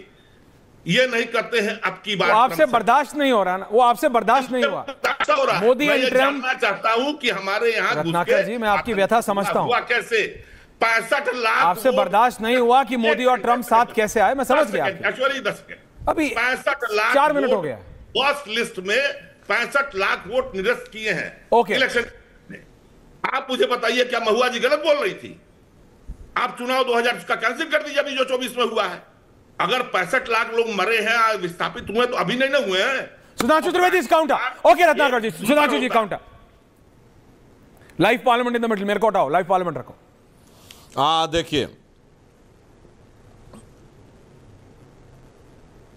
ये नहीं करते हैं अब की बात। आपसे बर्दाश्त नहीं हो रहा ना, वो आपसे बर्दाश्त नहीं हुआ। मोदी जानना चाहता हूं कि हमारे यहाँ रत्नाकर जी, मैं आपकी व्यथा समझता हूं, कैसे 65 लाख आपसे बर्दाश्त नहीं हुआ कि मोदी और ट्रंप साथ कैसे आए, मैं समझ गया। अभी 65 लाख 4 मिनट हो गया। फर्स्ट लिस्ट में 65 लाख वोट निरस्त किए हैं ओके इलेक्शन में। आप मुझे बताइए क्या महुआ जी गलत बोल रही थी? आप चुनाव 2000 का कैंसिल कर दीजिए अभी जो 24 में हुआ है। अगर 65 लाख लोग मरे हैं, विस्थापित हुए, तो अभी नहीं ना हुए हैं। Sudhanshu Trivedi counter okay Ratnakar ji, Sudhanshu ji counter. Live parliament in the middle, मेरे को हटाओ, लाइव पार्लियामेंट रखो। देखिए,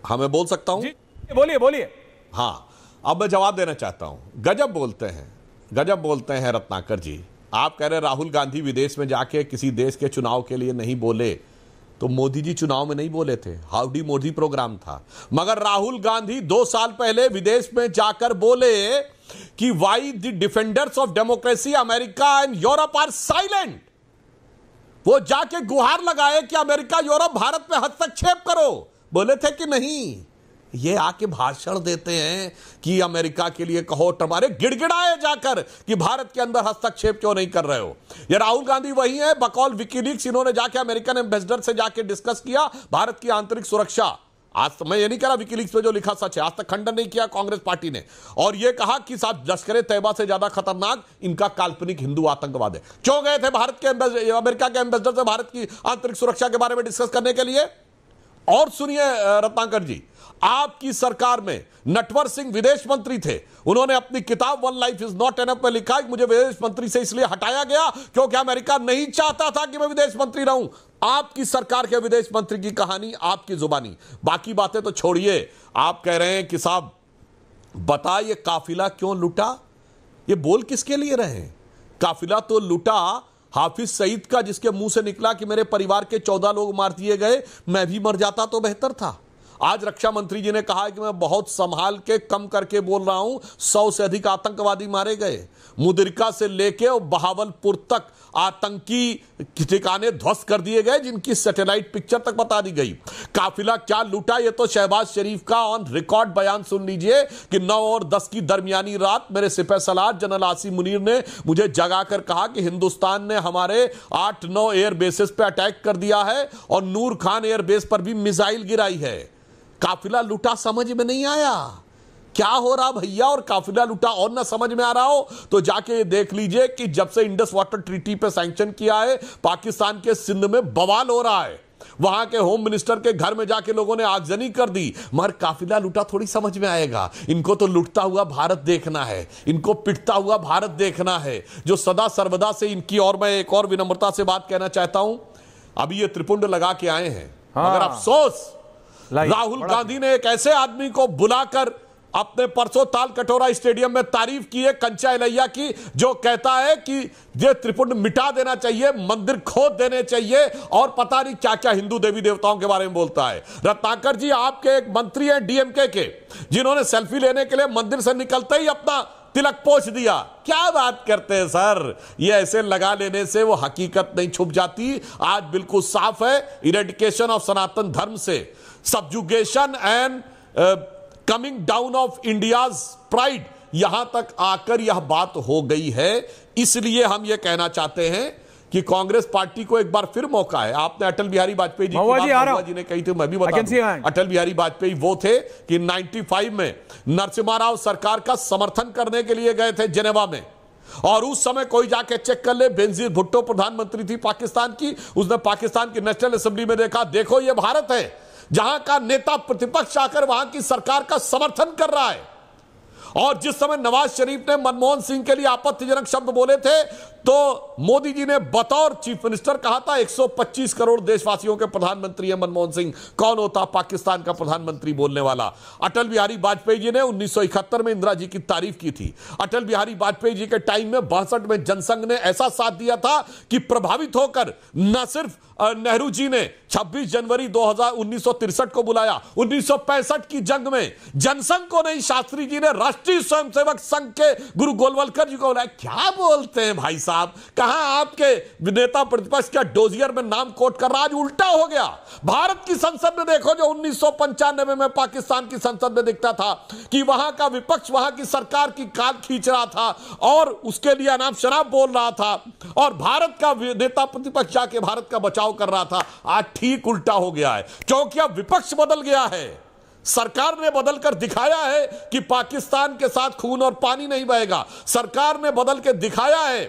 हाँ मैं बोल सकता हूं? बोलिए बोलिए। हाँ, अब मैं जवाब देना चाहता हूं। गजब बोलते हैं रत्नाकर जी। आप कह रहे राहुल गांधी विदेश में जाके किसी देश के चुनाव के लिए नहीं बोले, तो मोदी जी चुनाव में नहीं बोले थे, हाउडी मोदी प्रोग्राम था। मगर राहुल गांधी 2 साल पहले विदेश में जाकर बोले कि why the defenders of democracy America and Europe are silent. वो जाके गुहार लगाए कि अमेरिका यूरोप भारत में हस्तक्षेप करो, बोले थे कि नहीं? ये आके भाषण देते हैं कि अमेरिका के लिए कहो, तुम्हारे गिड़गिड़ाए जाकर कि भारत के अंदर हस्तक्षेप क्यों नहीं कर रहे हो। ये राहुल गांधी वही है, बकौल विकीलीक्स इन्होंने जाके अमेरिकन एम्बेसडर से जाके डिस्कस किया भारत की आंतरिक सुरक्षा। आज तो मैं ये नहीं कह रहा विकीलीक्स पे जो लिखा सच है, आज तक खंडन नहीं किया कांग्रेस पार्टी ने, और ये कहा कि साहब लश्कर तैयबा से ज्यादा खतरनाक इनका काल्पनिक हिंदू आतंकवाद है। क्यों गए थे भारत के अमेरिका के एम्बेसडर से भारत की आंतरिक सुरक्षा के बारे में डिस्कस करने के लिए? और सुनिए रत्नाकर जी, आपकी सरकार में नटवर सिंह विदेश मंत्री थे, उन्होंने अपनी किताब one life is not enough में लिखा कि मुझे विदेश मंत्री से इसलिए हटाया गया क्योंकि अमेरिका नहीं चाहता था कि मैं विदेश मंत्री रहूं। आपकी सरकार के विदेश मंत्री की कहानी आपकी जुबानी, बाकी बातें तो छोड़िए। आप कह रहे हैं कि साहब बता ये काफिला क्यों लुटा? ये बोल किसके लिए रहे हैं? काफिला तो लुटा हाफिज सईद का, जिसके मुंह से निकला कि मेरे परिवार के 14 लोग मार दिए गए, मैं भी मर जाता तो बेहतर था। आज रक्षा मंत्री जी ने कहा है कि मैं बहुत संभाल के कम करके बोल रहा हूं, 100 से अधिक आतंकवादी मारे गए। मुदरिका से लेके और बहावलपुर तक आतंकी ठिकाने ध्वस्त कर दिए गए, जिनकी सैटेलाइट पिक्चर तक बता दी गई। काफिला क्या लूटा, ये तो शहबाज शरीफ का ऑन रिकॉर्ड बयान सुन लीजिए कि 9 और 10 की दरमियानी रात मेरे सिपह सलार जनरल आसिम मुनीर ने मुझे जगाकर कहा कि हिंदुस्तान ने हमारे 8-9 एयर बेसेस पे अटैक कर दिया है और नूर खान एयर बेस पर भी मिसाइल गिराई है। काफिला लूटा समझ में नहीं आया क्या हो रहा भैया, और काफिला लूटा और ना समझ में आ रहा हो तो जाके ये देख लीजिए कि जब से इंडस वाटर ट्रीटी पे सैंक्शन किया है, पाकिस्तान के सिंध में बवाल हो रहा है। वहां के होम मिनिस्टर के घर में जाके लोगों ने आगजनी कर दी, मगर काफिला लूटा थोड़ी समझ में आएगा। इनको तो लुटता हुआ भारत देखना है, इनको पिटता हुआ भारत देखना है, जो सदा सर्वदा से इनकी। और मैं एक और विनम्रता से बात कहना चाहता हूं, अभी ये त्रिपुंड लगा के आए हैं, मगर अफसोस राहुल गांधी ने एक ऐसे आदमी को बुलाकर अपने परसों ताल कटोरा स्टेडियम में तारीफ की है कंचा इलैया की, जो कहता है कि ये त्रिपुंड मिटा देना चाहिए, मंदिर खोद देने चाहिए और पता नहीं क्या क्या हिंदू देवी देवताओं के बारे में बोलता है। रत्नाकर जी, आपके एक मंत्री हैं डीएमके के, जिन्होंने सेल्फी लेने के लिए मंदिर से निकलते ही अपना तिलक पोंछ दिया। क्या बात करते हैं सर, ये ऐसे लगा लेने से वो हकीकत नहीं छुप जाती। आज बिल्कुल साफ है, इरेडिकेशन ऑफ सनातन धर्म से subjugation and coming down of India's pride, यहां तक आकर यह बात हो गई है। इसलिए हम यह कहना चाहते हैं कि कांग्रेस पार्टी को एक बार फिर मौका है। आपने अटल बिहारी वाजपेयी जी की बात जी ने कही थी, मैं भी बता दूं, अटल बिहारी वाजपेयी वो थे कि 95 में नरसिम्हा राव सरकार का समर्थन करने के लिए गए थे जेनेवा में, और उस समय कोई जाके चेक कर ले, बेनजीर भुट्टो प्रधानमंत्री थी पाकिस्तान की, उसने पाकिस्तान की नेशनल असेंबली में देखा, देखो ये भारत है जहां का नेता प्रतिपक्ष आकर वहां की सरकार का समर्थन कर रहा है। और जिस समय नवाज शरीफ ने मनमोहन सिंह के लिए आपत्तिजनक शब्द बोले थे, तो मोदी जी ने बतौर चीफ मिनिस्टर कहा था 125 करोड़ देशवासियों के प्रधानमंत्री है मनमोहन सिंह, कौन होता पाकिस्तान का प्रधानमंत्री बोलने वाला। अटल बिहारी वाजपेयी जी ने 1971 में इंदिरा जी की तारीफ की थी। अटल बिहारी वाजपेयी जी के टाइम में 62 में जनसंघ ने ऐसा साथ दिया था कि प्रभावित होकर न सिर्फ नेहरू जी ने 26 जनवरी 1963 को बुलाया, 1965 की जंग में जनसंघ को नहीं, शास्त्री जी ने राष्ट्रीय स्वयंसेवक संघ के गुरु गोलवलकर जी को बुलाया। क्या बोलते हैं भाई साहब, कहां आपके नेता प्रतिपक्ष का डोजियर में नाम कोट कर रहा, आज उल्टा हो गया। भारत की संसद में देखो, जो 1995 में पाकिस्तान की संसद में दिखता था कि वहां का विपक्ष वहां की सरकार की कान खींच रहा था और उसके लिए अनाप शनाप बोल रहा था, और भारत का नेता प्रतिपक्ष जाके भारत का बचाव कर रहा था। आज ठीक उल्टा हो गया है, क्योंकि अब विपक्ष बदल गया है, सरकार ने बदलकर दिखाया है कि पाकिस्तान के साथ खून और पानी नहीं बहेगा। सरकार ने बदल के दिखाया है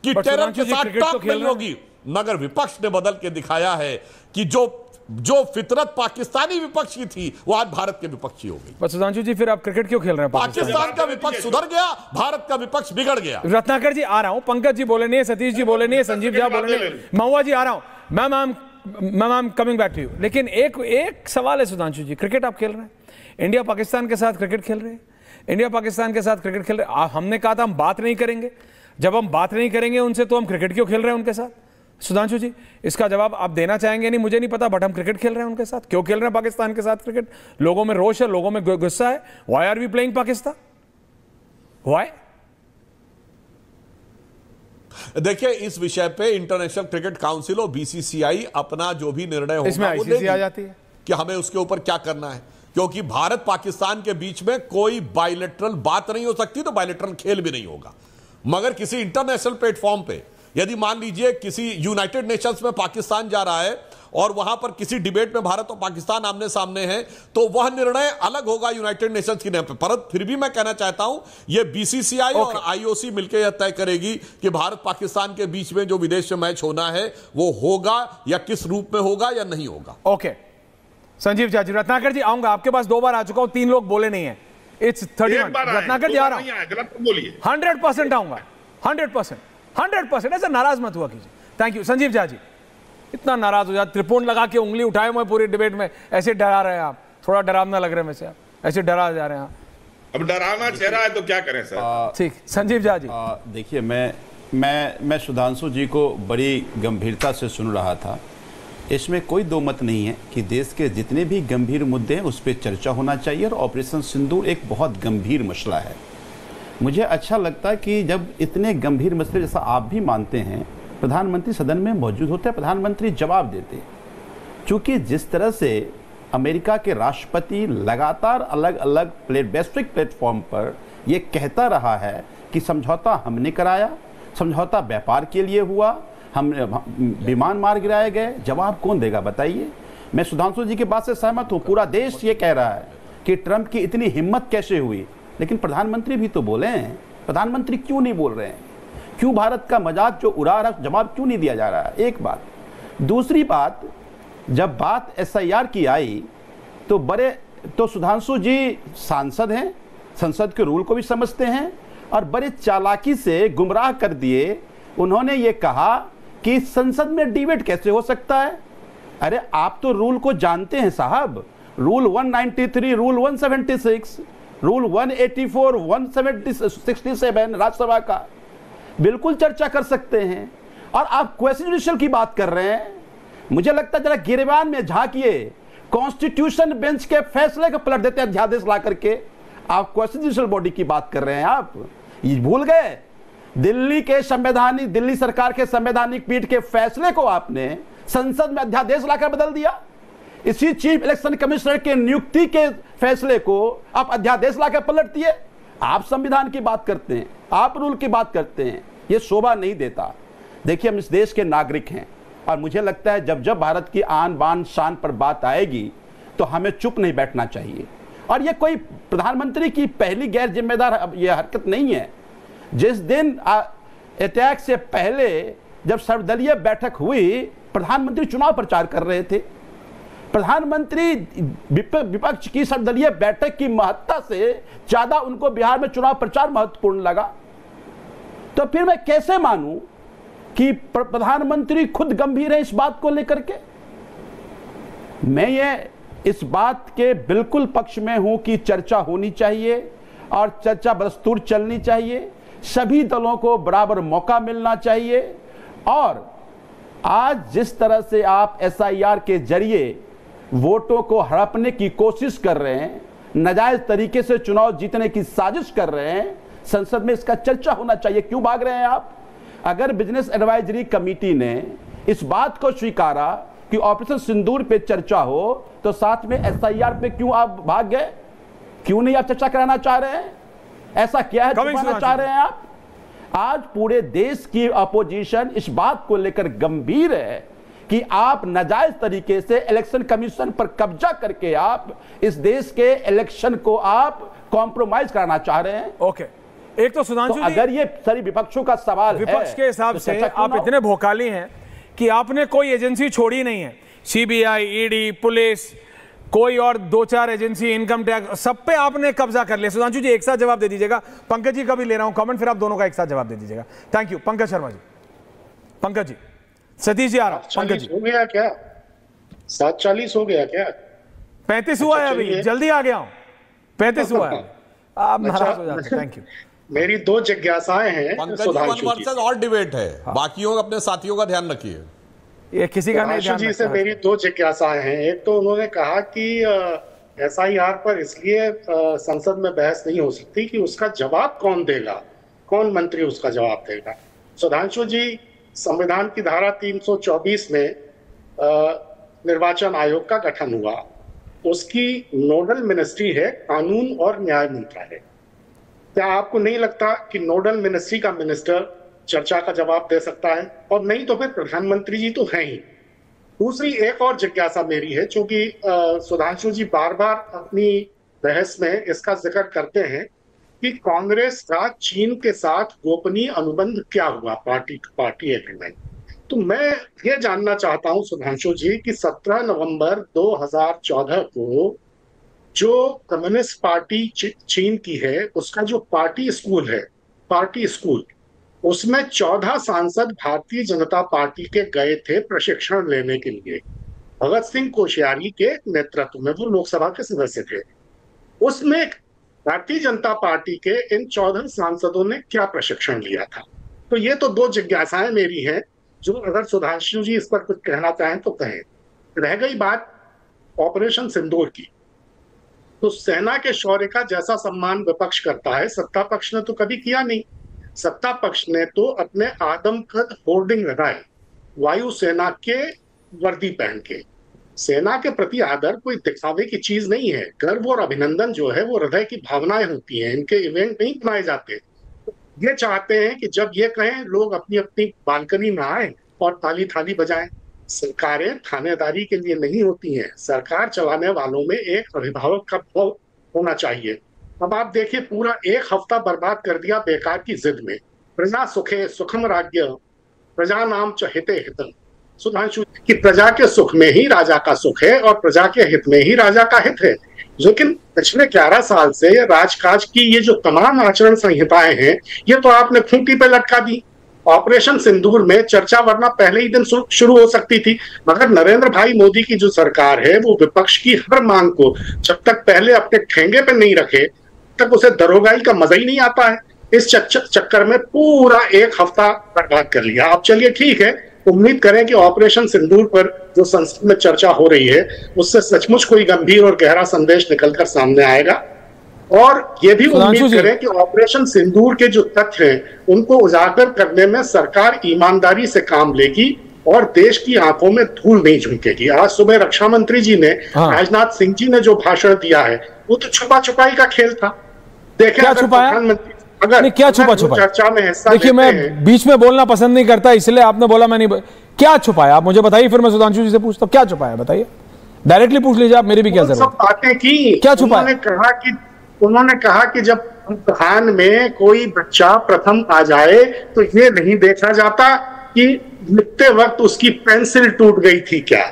कि टेरर के साथ टॉक नहीं होगी, मगर विपक्ष ने बदल के दिखाया है कि जो फितरत पाकिस्तानी विपक्ष की थी वो आज भारत के विपक्ष की होगी। पर सुधांशु जी, फिर आप क्रिकेट क्यों खेल रहे हैं? पाकिस्तान का विपक्ष सुधर गया, भारत का विपक्ष बिगड़ गया। रत्नाकर जी आ रहा हूं, पंकज जी बोले नहीं, सतीश जी बोले नहीं, संजीव झा बोले नहीं, महुआ जी आ रहा हूं, ma'am coming back to you. लेकिन एक सवाल है सुधांशु जी, क्रिकेट आप खेल रहे हैं, इंडिया पाकिस्तान के साथ क्रिकेट खेल रहे हैं, इंडिया पाकिस्तान के साथ क्रिकेट खेल रहे हैं। हमने कहा था हम बात नहीं करेंगे, जब हम बात नहीं करेंगे उनसे तो हम क्रिकेट क्यों खेल रहे हैं उनके साथ? सुधांशु जी, इसका जवाब आप देना चाहेंगे? नहीं, मुझे नहीं पता, बट हम क्रिकेट खेल रहे हैं उनके साथ। क्यों खेल रहे हैं पाकिस्तान के साथ क्रिकेट? लोगों में रोष है, लोगों में गुस्सा है। Why are we playing Pakistan? Why? देखिए, इस विषय पे इंटरनेशनल क्रिकेट काउंसिल और बीसीसीआई अपना जो भी निर्णय होगा इसमें आईसीसी आ जाती है कि हमें उसके ऊपर क्या करना है, क्योंकि भारत पाकिस्तान के बीच में कोई बायलैटरल बात नहीं हो सकती, तो बायलैटरल खेल भी नहीं होगा। मगर किसी इंटरनेशनल प्लेटफॉर्म पे यदि मान लीजिए किसी यूनाइटेड नेशंस में पाकिस्तान जा रहा है और वहां पर किसी डिबेट में भारत और पाकिस्तान आमने सामने हैं, तो वह निर्णय अलग होगा यूनाइटेड नेशंस की नेम पे। पर फिर भी मैं कहना चाहता हूं, यह बीसीसीआई और आईओसी मिलकर यह तय करेगी कि भारत पाकिस्तान के बीच में जो विदेश में मैच होना है वो होगा या किस रूप में होगा या नहीं होगा। ओके, संजीव झा जी, रत्नाकर जी आऊंगा, आपके पास 2 बार आ चुका हूं, 3 लोग बोले नहीं है। इट्स 31। रत्नाकर जी आ रहा हूं, 100% आऊंगा, 100%। ऐसा नाराज मत हुआ कीजिए। Thank you. संजीव झा जी, इतना नाराज हो जाए, त्रिपुंड लगा के उंगली उठाए हुए पूरी डिबेट में, ऐसे डरा रहे हैं आप, थोड़ा डरावना लग रहे हैं वैसे, आप ऐसे डरा जा रहे हैं आप। अब डरावना चेहरा है तो क्या करें सर? ठीक, संजीव झा जी। देखिए, मैं सुधांशु जी को बड़ी गंभीरता से सुन रहा था। इसमें कोई दो मत नहीं है कि देश के जितने भी गंभीर मुद्दे हैं उस पर चर्चा होना चाहिए, और ऑपरेशन सिंदूर एक बहुत गंभीर मसला है। मुझे अच्छा लगता है कि जब इतने गंभीर मसले, जैसा आप भी मानते हैं, प्रधानमंत्री सदन में मौजूद होते हैं, प्रधानमंत्री जवाब देते। चूँकि जिस तरह से अमेरिका के राष्ट्रपति लगातार अलग अलग वैश्विक प्लेटफॉर्म पर यह कहता रहा है कि समझौता हमने कराया, समझौता व्यापार के लिए हुआ, हम विमान मार गिराए गए, जवाब कौन देगा बताइए? मैं सुधांशु जी की बात से सहमत हूँ। पूरा देश ये कह रहा है कि ट्रंप की इतनी हिम्मत कैसे हुई, लेकिन प्रधानमंत्री भी तो बोले हैं। प्रधानमंत्री क्यों नहीं बोल रहे हैं? क्यों भारत का मजाक जो उड़ा रहा, जवाब क्यों नहीं दिया जा रहा है? एक बात। दूसरी बात, जब बात SIR की आई तो सुधांशु जी सांसद हैं, संसद के रूल को भी समझते हैं, और बड़े चालाकी से गुमराह कर दिए। उन्होंने ये कहा कि संसद में डिबेट कैसे हो सकता है? अरे आप तो रूल को जानते हैं साहब। रूल 193, रूल 176, रूल 184, 167 राज्यसभा का बिल्कुल चर्चा कर सकते हैं। और आप क्वेश्चन जुडिशियल की बात कर रहे हैं। मुझे लगता है जरा गिरबान में झांकिए, कॉन्स्टिट्यूशन बेंच के फैसले को पलट देते हैं अध्यादेश ला करके। आप क्वेश्चन जुडिशियल बॉडी की बात कर रहे हैं। आप ये भूल गए? दिल्ली सरकार के संवैधानिक पीठ के फैसले को आपने संसद में अध्यादेश लाकर बदल दिया। इसी चीफ इलेक्शन कमिश्नर के नियुक्ति के फैसले को आप अध्यादेश लाकर पलट दिए। आप संविधान की बात करते हैं, आप रूल की बात करते हैं, ये शोभा नहीं देता। देखिए, हम इस देश के नागरिक हैं, और मुझे लगता है जब जब भारत की आन बान शान पर बात आएगी तो हमें चुप नहीं बैठना चाहिए। और ये कोई प्रधानमंत्री की पहली गैर जिम्मेदार ये हरकत नहीं है। जिस दिन अटैक से पहले जब सर्वदलीय बैठक हुई, प्रधानमंत्री चुनाव प्रचार कर रहे थे। प्रधानमंत्री विपक्ष की सर्वदलीय बैठक की महत्ता से ज्यादा उनको बिहार में चुनाव प्रचार महत्वपूर्ण लगा। तो फिर मैं कैसे मानूं कि प्रधानमंत्री खुद गंभीर है इस बात को लेकर के? मैं ये इस बात के बिल्कुल पक्ष में हूं कि चर्चा होनी चाहिए, और चर्चा बदस्तूर चलनी चाहिए। सभी दलों को बराबर मौका मिलना चाहिए। और आज जिस तरह से आप SIR के जरिए वोटों को हड़पने की कोशिश कर रहे हैं, नाजायज तरीके से चुनाव जीतने की साजिश कर रहे हैं, संसद में इसका चर्चा होना चाहिए। क्यों भाग रहे हैं आप? अगर बिजनेस एडवाइजरी कमेटी ने इस बात को स्वीकारा कि ऑपरेशन सिंदूर पे चर्चा हो, तो साथ में SIR पे क्यों आप भाग गए? क्यों नहीं आप चर्चा कराना चाह रहे हैं? ऐसा क्या है छुपाना चाह रहे हैं आप? आज पूरे देश की अपोजिशन इस बात को लेकर गंभीर है कि आप नाजायज तरीके से इलेक्शन कमीशन पर कब्जा करके आप इस देश के इलेक्शन को आप कॉम्प्रोमाइज कराना चाह रहे हैं। ओके, एक तो सुधांशु जी, अगर ये सारी विपक्षों का सवाल है, विपक्ष के हिसाब से आप इतने भोकाली हैं कि आपने कोई एजेंसी छोड़ी नहीं है। CBI, ED, पुलिस, कोई और 2-4 एजेंसी, इनकम टैक्स, सब पे आपने कब्जा कर लिया। सुधांशु जी एक साथ जवाब दे दीजिएगा। पंकज जी का भी ले रहा हूं कमेंट, फिर आप दोनों का एक साथ जवाब दे दीजिएगा। Thank you. पंकज शर्मा जी। पंकज जी, सतीश जी आ रहा। पंकज जी, हो गया क्या? 7:40 हो गया क्या? 35 हुआ है अभी, जल्दी आ गया हूं। 35 हुआ है। आप नाराज हो जाते। Thank you. मेरी दो जिज्ञासाएं हैं। पंकज वर्सेस और डिबेट है। बाकियों अपने साथियों का ध्यान रखिए। ये किसी का नहीं ध्यान जी से मेरी दो जिज्ञासाएं हैं। एक तो उन्होंने कहा कि SIR पर इसलिए संसद में बहस नहीं हो सकती कि उसका जवाब कौन देगा, कौन मंत्री उसका जवाब देगा। सुधांशु जी, संविधान की धारा 324 में निर्वाचन आयोग का गठन हुआ। उसकी नोडल मिनिस्ट्री है कानून और न्याय मंत्रालय। क्या आपको नहीं लगता कि नोडल मिनिस्ट्री का मिनिस्टर चर्चा का जवाब दे सकता है? और नहीं तो फिर प्रधानमंत्री जी तो हैं ही। दूसरी एक और जिज्ञासा मेरी है, क्योंकि सुधांशु जी बार बार अपनी बहस में इसका जिक्र करते हैं कि कांग्रेस का चीन के साथ गोपनीय अनुबंध क्या हुआ, पार्टी एग्रीमेंट। तो मैं ये जानना चाहता हूं सुधांशु जी कि 17 नवंबर 2014 को जो कम्युनिस्ट पार्टी चीन की है, उसका जो पार्टी स्कूल, उसमें 14 सांसद भारतीय जनता पार्टी के गए थे प्रशिक्षण लेने के लिए। भगत सिंह कोश्यारी के नेतृत्व में वो लोकसभा के सदस्य थे। उसमें भारतीय जनता पार्टी के इन 14 सांसदों ने क्या प्रशिक्षण लिया था? तो ये तो दो जिज्ञासाएं मेरी हैं, जो अगर सुधांशु जी इस पर कुछ कहना चाहें तो कहें। रह गई बात ऑपरेशन सिंदूर की, तो सेना के शौर्य का जैसा सम्मान विपक्ष करता है, सत्ता पक्ष ने तो कभी किया नहीं। सत्ता पक्ष ने तो अपने आदमकद होर्डिंग लगाए वायुसेना के वर्दी पहन के। सेना के प्रति आदर कोई दिखावे की चीज नहीं है। गर्व और अभिनंदन जो है वो हृदय की भावनाएं होती हैं, इनके इवेंट नहीं बनाए जाते। ये चाहते हैं कि जब ये कहें लोग अपनी अपनी बालकनी में आए और ताली थाली बजाएं। सरकारें थानेदारी के लिए नहीं होती हैं, सरकार चलाने वालों में एक अभिभावक का भाव होना चाहिए। अब आप देखिए, पूरा एक हफ्ता बर्बाद कर दिया बेकार की जिद में। प्रजा सुखे सुखम राज्य प्रजा नाम च हिते हितम। सुधांशु कि प्रजा के सुख में ही राजा का सुख है और प्रजा के हित में ही राजा का हित है। लेकिन पिछले 11 साल से राजकाज की ये जो तमाम आचरण संहिताएं हैं, ये तो आपने खूंटी पे लटका दी। ऑपरेशन सिंदूर में चर्चा वरना पहले ही दिन शुरू हो सकती थी, मगर नरेंद्र भाई मोदी की जो सरकार है वो विपक्ष की हर मांग को जब तक पहले अपने ठेंगे पे नहीं रखे तक उसे दरोगाई का मजा ही नहीं आता है। इस चक्कर में पूरा एक हफ्ता बर्बाद कर लिया। अब चलिए ठीक है, उम्मीद करें कि ऑपरेशन सिंदूर पर जो संसद में चर्चा हो रही है उससे सचमुच कोई गंभीर और गहरा संदेश निकलकर सामने आएगा, और ये भी उम्मीद करें कि ऑपरेशन सिंदूर के जो तथ्य हैं उनको उजागर करने में सरकार ईमानदारी से काम लेगी और देश की आंखों में धूल नहीं झोंकेगी। आज सुबह रक्षा मंत्री जी ने, राजनाथ सिंह जी ने जो भाषण दिया है वो तो छुपा छुपाई का खेल था। देखें, प्रधानमंत्री अगर क्या छुपा चर्चा में हिस्सा देखिए, मैं बीच में बोलना पसंद नहीं करता, इसलिए आपने बोला मैं नहीं। क्या छुपाया आप मुझे बताइए, फिर मैं सुधांशु जी से पूछता हूं क्या छुपाया, बताइए। डायरेक्टली पूछ लीजिए आप, मेरी भी क्या जरूरत। बातें की क्या छुपाया? उन्होंने कहा कि जब इम्तिहान में कोई बच्चा प्रथम आ जाए तो ये नहीं देखा जाता कि लिखते वक्त उसकी पेंसिल टूट गई थी क्या।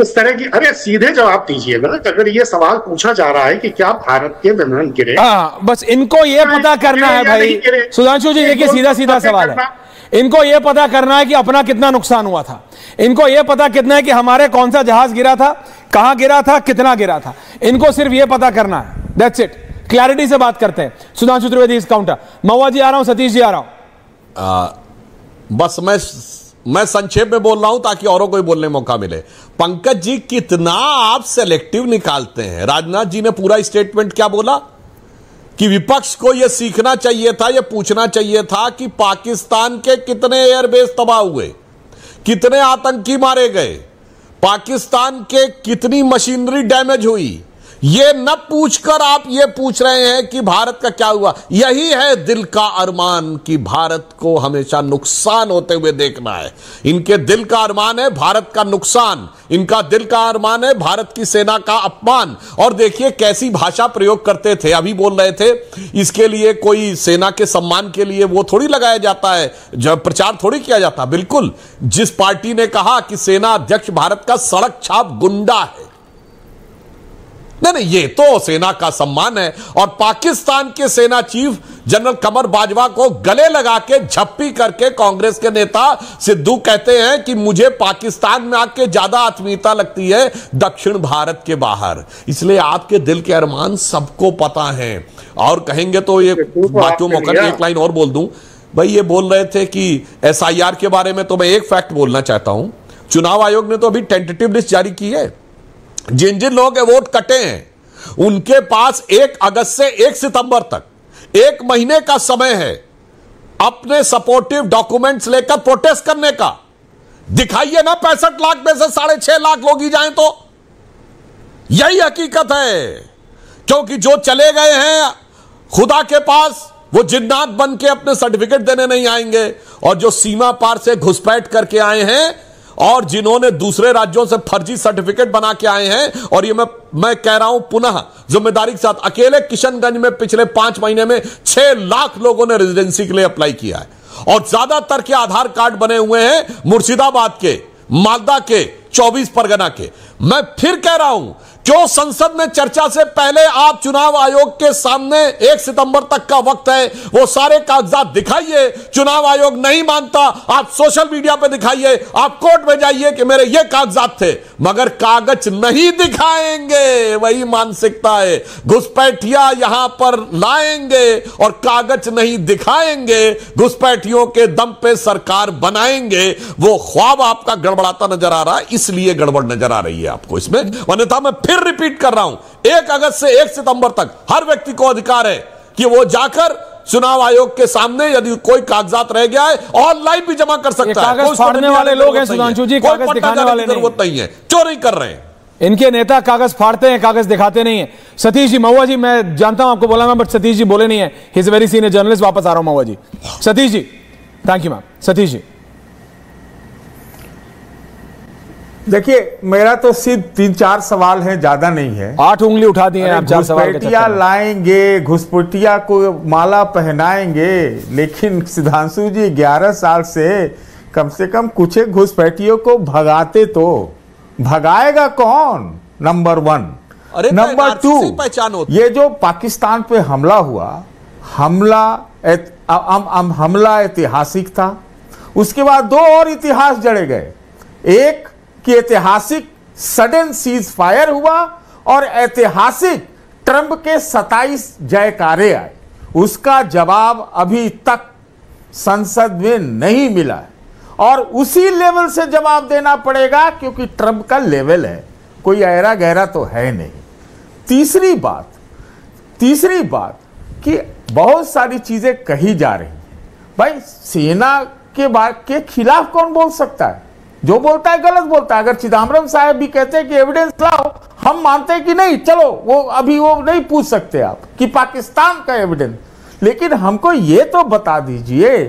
इस तरह की, अरे सीधे जवाब दीजिएगा। अगर ये सवाल पूछा जा रहा है कि क्या भारत के विमान गिरे, बस इनको ये पता करना है भाई सुधांशु जी। देखिए, सीधा सीधा सवाल है, इनको ये पता करना है कि अपना कितना नुकसान हुआ था, इनको ये पता कितना है कि हमारे कौन सा जहाज गिरा था, कहां गिरा था, कितना गिरा था। इनको सिर्फ ये पता करना है, दैट्स इट। क्लैरिटी से बात करते हैं। सुधांशु त्रिवेदी इस काउंटर, महुआ जी आ रहा हूं, सतीश जी आ रहा हूं। बस मैं संक्षेप में बोल रहा हूं ताकि औरों को बोलने मौका मिले। पंकज जी, कितना आप सेलेक्टिव निकालते हैं। राजनाथ जी ने पूरा स्टेटमेंट क्या बोला कि विपक्ष को यह सीखना चाहिए था, यह पूछना चाहिए था कि पाकिस्तान के कितने एयरबेस तबाह हुए, कितने आतंकी मारे गए, पाकिस्तान के कितनी मशीनरी डैमेज हुई। ये न पूछकर आप ये पूछ रहे हैं कि भारत का क्या हुआ। यही है दिल का अरमान कि भारत को हमेशा नुकसान होते हुए देखना है। इनके दिल का अरमान है भारत का नुकसान, इनका दिल का अरमान है भारत की सेना का अपमान। और देखिए कैसी भाषा प्रयोग करते थे, अभी बोल रहे थे इसके लिए कोई सेना के सम्मान के लिए वो थोड़ी लगाया जाता है, जब प्रचार थोड़ी किया जाता। बिल्कुल, जिस पार्टी ने कहा कि सेना अध्यक्ष भारत का सड़क छाप गुंडा है, नहीं, ये तो सेना का सम्मान है। और पाकिस्तान के सेना चीफ जनरल कमर बाजवा को गले लगा के झप्पी करके कांग्रेस के नेता सिद्धू कहते हैं कि मुझे पाकिस्तान में आके ज्यादा आत्मीयता लगती है दक्षिण भारत के बाहर। इसलिए आपके दिल के अरमान सबको पता है। और कहेंगे तो ये बातों मौका, एक लाइन और बोल दूं भाई, ये बोल रहे थे कि SIR के बारे में, तो मैं एक फैक्ट बोलना चाहता हूं। चुनाव आयोग ने तो अभी टेंटेटिव लिस्ट जारी की है। जिन जिन लोगों के वोट कटे हैं उनके पास 1 अगस्त से 1 सितंबर तक 1 महीने का समय है अपने सपोर्टिव डॉक्यूमेंट्स लेकर प्रोटेस्ट करने का। दिखाइए ना 65 लाख में से 6.5 लाख लोग ही जाएं तो। यही हकीकत है, क्योंकि जो चले गए हैं खुदा के पास वो जिन्नात बन के अपने सर्टिफिकेट देने नहीं आएंगे, और जो सीमा पार से घुसपैठ करके आए हैं और जिन्होंने दूसरे राज्यों से फर्जी सर्टिफिकेट बना के आए हैं, और ये मैं कह रहा हूं पुनः जिम्मेदारी के साथ, अकेले किशनगंज में पिछले 5 महीने में 6 लाख लोगों ने रेजिडेंसी के लिए अप्लाई किया है, और ज्यादातर के आधार कार्ड बने हुए हैं मुर्शिदाबाद के, मालदा के, 24 परगना के। मैं फिर कह रहा हूं, क्यों संसद में चर्चा से पहले आप चुनाव आयोग के सामने 1 सितंबर तक का वक्त है, वो सारे कागजात दिखाइए। चुनाव आयोग नहीं मानता, आप सोशल मीडिया पे दिखाइए, आप कोर्ट में जाइए कि मेरे ये कागजात थे, मगर कागज नहीं दिखाएंगे। वही मानसिकता है, घुसपैठिया यहां पर लाएंगे और कागज नहीं दिखाएंगे, घुसपैठियों के दम पे सरकार बनाएंगे। वो ख्वाब आपका गड़बड़ाता नजर आ रहा है, इसलिए गड़बड़ नजर आ रही है आपको इसमें। अन्यथा मैं फिर रिपीट कर रहा हूं, 1 अगस्त से 1 सितंबर तक हर व्यक्ति को अधिकार है कि वो जाकर चुनाव आयोग के सामने यदि कोई कागजात रह गया है ऑनलाइन भी जमा कर सकता है। कागज फाड़ने वाले लोग हैं सुधांशु जी, कागज दिखाने वाले जरूरत नहीं है। क्यों नहीं कर रहे हैं? इनके नेता कागज फाड़ते हैं, कागज दिखाते नहीं है। सतीश जी, महुआ जी, मैं जानता हूं आपको बोला मैं, बट सतीश जी बोले नहीं है। He is a very senior journalist. वापस आ रहा हूं महुआ जी। सतीश जी, thank you ma'am. Satish ji, देखिए, मेरा तो सिर्फ 3-4 सवाल है, ज्यादा नहीं है। 8 उंगली उठा दी हैं आप 4 सवाल के घुसपैठिया लाएंगे, घुसपैठिया को माला पहनाएंगे, लेकिन सुधांशु जी 11 साल से कम कुछ एक घुसपैठियों को भगाते तो भगाएगा कौन? नंबर 1। नंबर 2, ये जो पाकिस्तान पे हमला हुआ, हमला ऐतिहासिक था। उसके बाद 2 और इतिहास जड़े गए। एक कि ऐतिहासिक सडन सीज फायर हुआ और ऐतिहासिक ट्रंप के 27 जयकारे आए। उसका जवाब अभी तक संसद में नहीं मिला है और उसी लेवल से जवाब देना पड़ेगा, क्योंकि ट्रंप का लेवल है, कोई ऐरा गहरा तो है नहीं। तीसरी बात कि बहुत सारी चीजें कही जा रही हैं। भाई, सेना के खिलाफ कौन बोल सकता है? जो बोलता है गलत बोलता है। अगर चिदम्बरम साहब भी कहते हैं कि एविडेंस लाओ, हम मानते हैं कि नहीं, चलो वो अभी वो नहीं पूछ सकते आप कि पाकिस्तान का एविडेंस, लेकिन हमको ये तो बता दीजिए